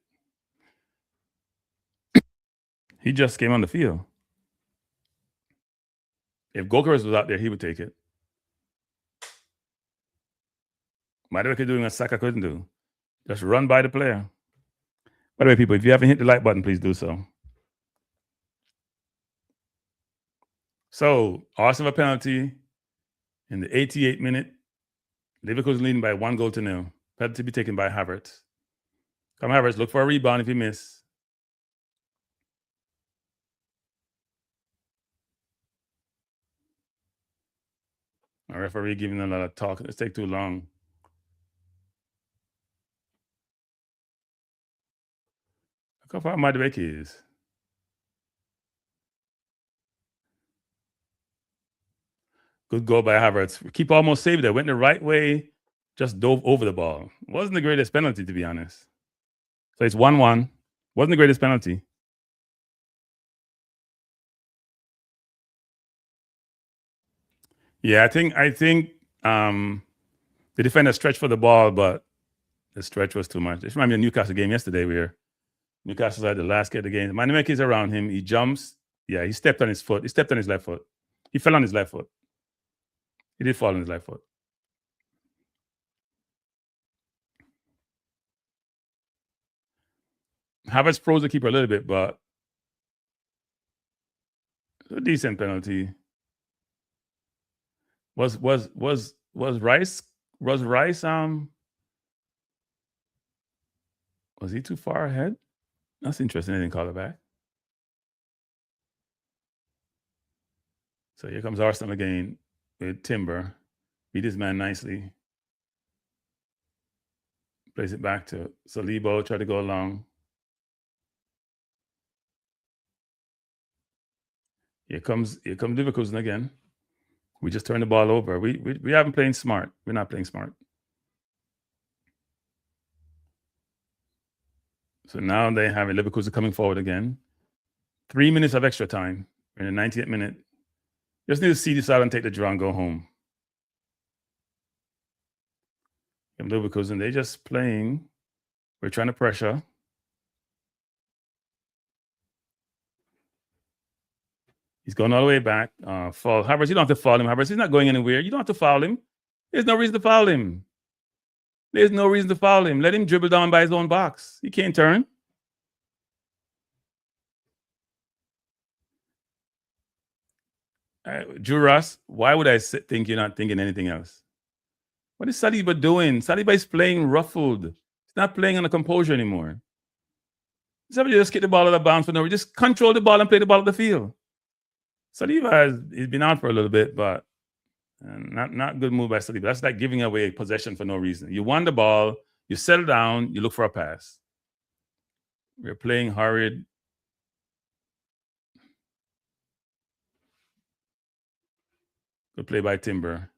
He just came on the field. If Gokers was out there, he would take it. Madueke doing what Saka couldn't do. Just run by the player. By the way, people, if you haven't hit the like button, please do so. So, Arsenal have a penalty in the 88th minute. Leverkusen leading by 1-0. Penalty to be taken by Havertz. Come Havertz, look for a rebound if you miss. A referee giving a lot of talk. Let's take too long. Look how far Madueke is. Good goal by Havertz. Keep almost saved there. Went the right way. Just dove over the ball. Wasn't the greatest penalty, to be honest. So it's 1-1. Wasn't the greatest penalty. Yeah, I think the defender stretched for the ball, but the stretch was too much. This reminds me of the Newcastle game yesterday where Newcastle had the last kick of the game. Madueke is around him. He jumps. Yeah, he stepped on his foot. He stepped on his left foot. He fell on his left foot. He did fall on his left foot. Havertz froze the keeper a little bit, but a decent penalty. Was Rice was he too far ahead? That's interesting. They didn't call it back. So here comes Arsenal again with Timber. Beat his man nicely. Plays it back to Salibo. Try to go along. Here comes Leverkusen again. We just turned the ball over. We haven't played smart. We're not playing smart. So now they have Leverkusen coming forward again. 3 minutes of extra time. We're in the 90th minute. Just need to see this out and take the draw and go home. And Leverkusen, they're just playing. We're trying to pressure. He's going all the way back. Foul. Havertz, you don't have to foul him. Havertz, he's not going anywhere. You don't have to foul him. There's no reason to foul him. There's no reason to foul him. Let him dribble down by his own box. He can't turn. Juras, why would I think you're not thinking anything else? What is Saliba doing? Saliba is playing ruffled. He's not playing on a composure anymore. Somebody just get the ball out of bounds for no reason. Just control the ball and play the ball at the field. Saliba he's been out for a little bit, but not good move by Saliba. That's like giving away possession for no reason. You won the ball, you settle down, you look for a pass. We're playing hurried. Good play by Timber.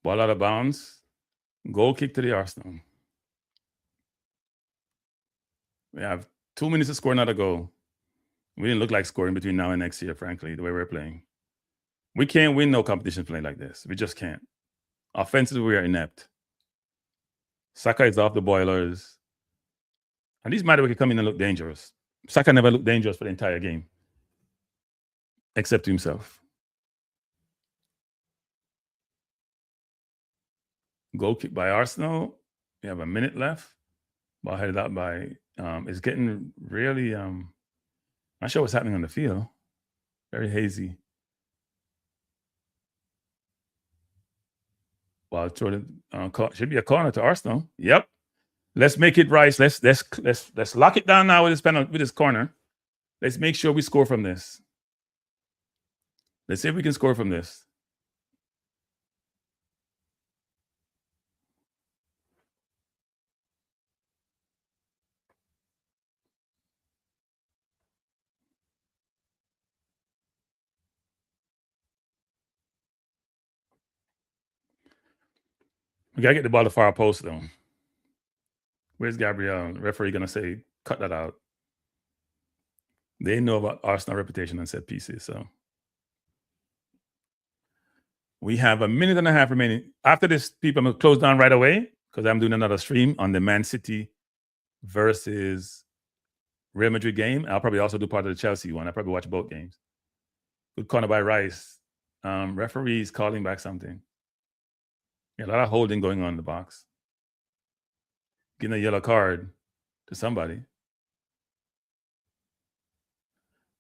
Ball out of bounds. Goal kick to the Arsenal. We have 2 minutes to score another goal. We didn't look like scoring between now and next year, frankly, the way we're playing. We can't win no competition playing like this. We just can't. Offensively, we are inept. Saka is off the boilers. And these Matter can come in and look dangerous. Saka never looked dangerous for the entire game, except to himself. Goal kick by Arsenal. We have a minute left. Ball headed out by, it's getting really, not sure what's happening on the field. Very hazy. Well, should be a corner to Arsenal. Yep. Let's make it right. Let's lock it down now with this penalty, with this corner. Let's make sure we score from this. Let's see if we can score from this. We gotta get the ball to far post though. Where's Gabriel? The referee gonna say, cut that out. They know about Arsenal reputation and set pieces, so. We have a minute and a half remaining. After this, people, I'm gonna close down right away because I'm doing another stream on the Man City versus Real Madrid game. I'll probably also do part of the Chelsea one. I'll probably watch both games. Good corner by Rice. Referees calling back something. Yeah, a lot of holding going on in the box. Getting a yellow card to somebody.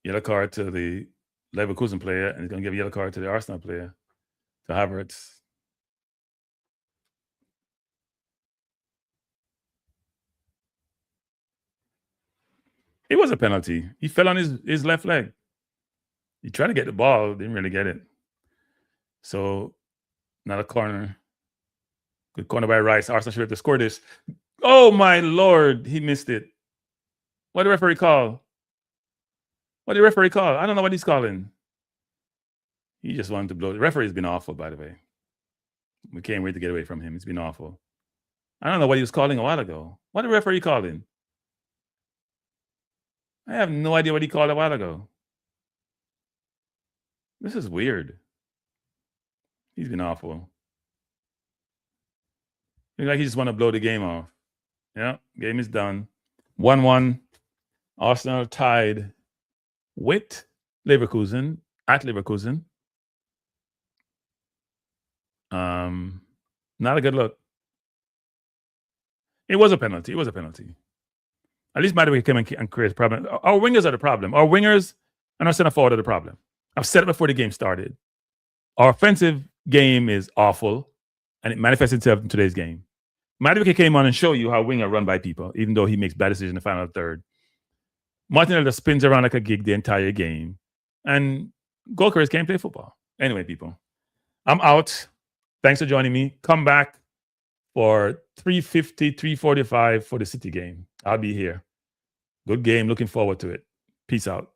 Yellow card to the Leverkusen player, and he's going to give a yellow card to the Arsenal player, to Havertz. It was a penalty. He fell on his left leg. He tried to get the ball, didn't really get it. So, not a corner. Good corner by Rice. Arsenal should have to score this. Oh, my Lord. He missed it. What did the referee call? What did the referee call? I don't know what he's calling. He just wanted to blow. The referee's been awful, by the way. We can't wait to get away from him. It's been awful. I don't know what he was calling a while ago. What did the referee calling? I have no idea what he called a while ago. This is weird. He's been awful. Looks like he just want to blow the game off. Yeah, game is done. 1-1. Arsenal tied with Leverkusen at Leverkusen. Not a good look. It was a penalty. It was a penalty. At least Matter came and create a problem. Our wingers are the problem. Our wingers and our center forward are the problem. I've said it before the game started. Our offensive game is awful, and it manifests itself in today's game. Matter came on and show you how winger run by people, even though he makes bad decisions in the final third. Martinelli just spins around like a gig the entire game. And goalkeepers can't play football. Anyway, people, I'm out. Thanks for joining me. Come back for 3:50, 3:45 for the City game. I'll be here. Good game. Looking forward to it. Peace out.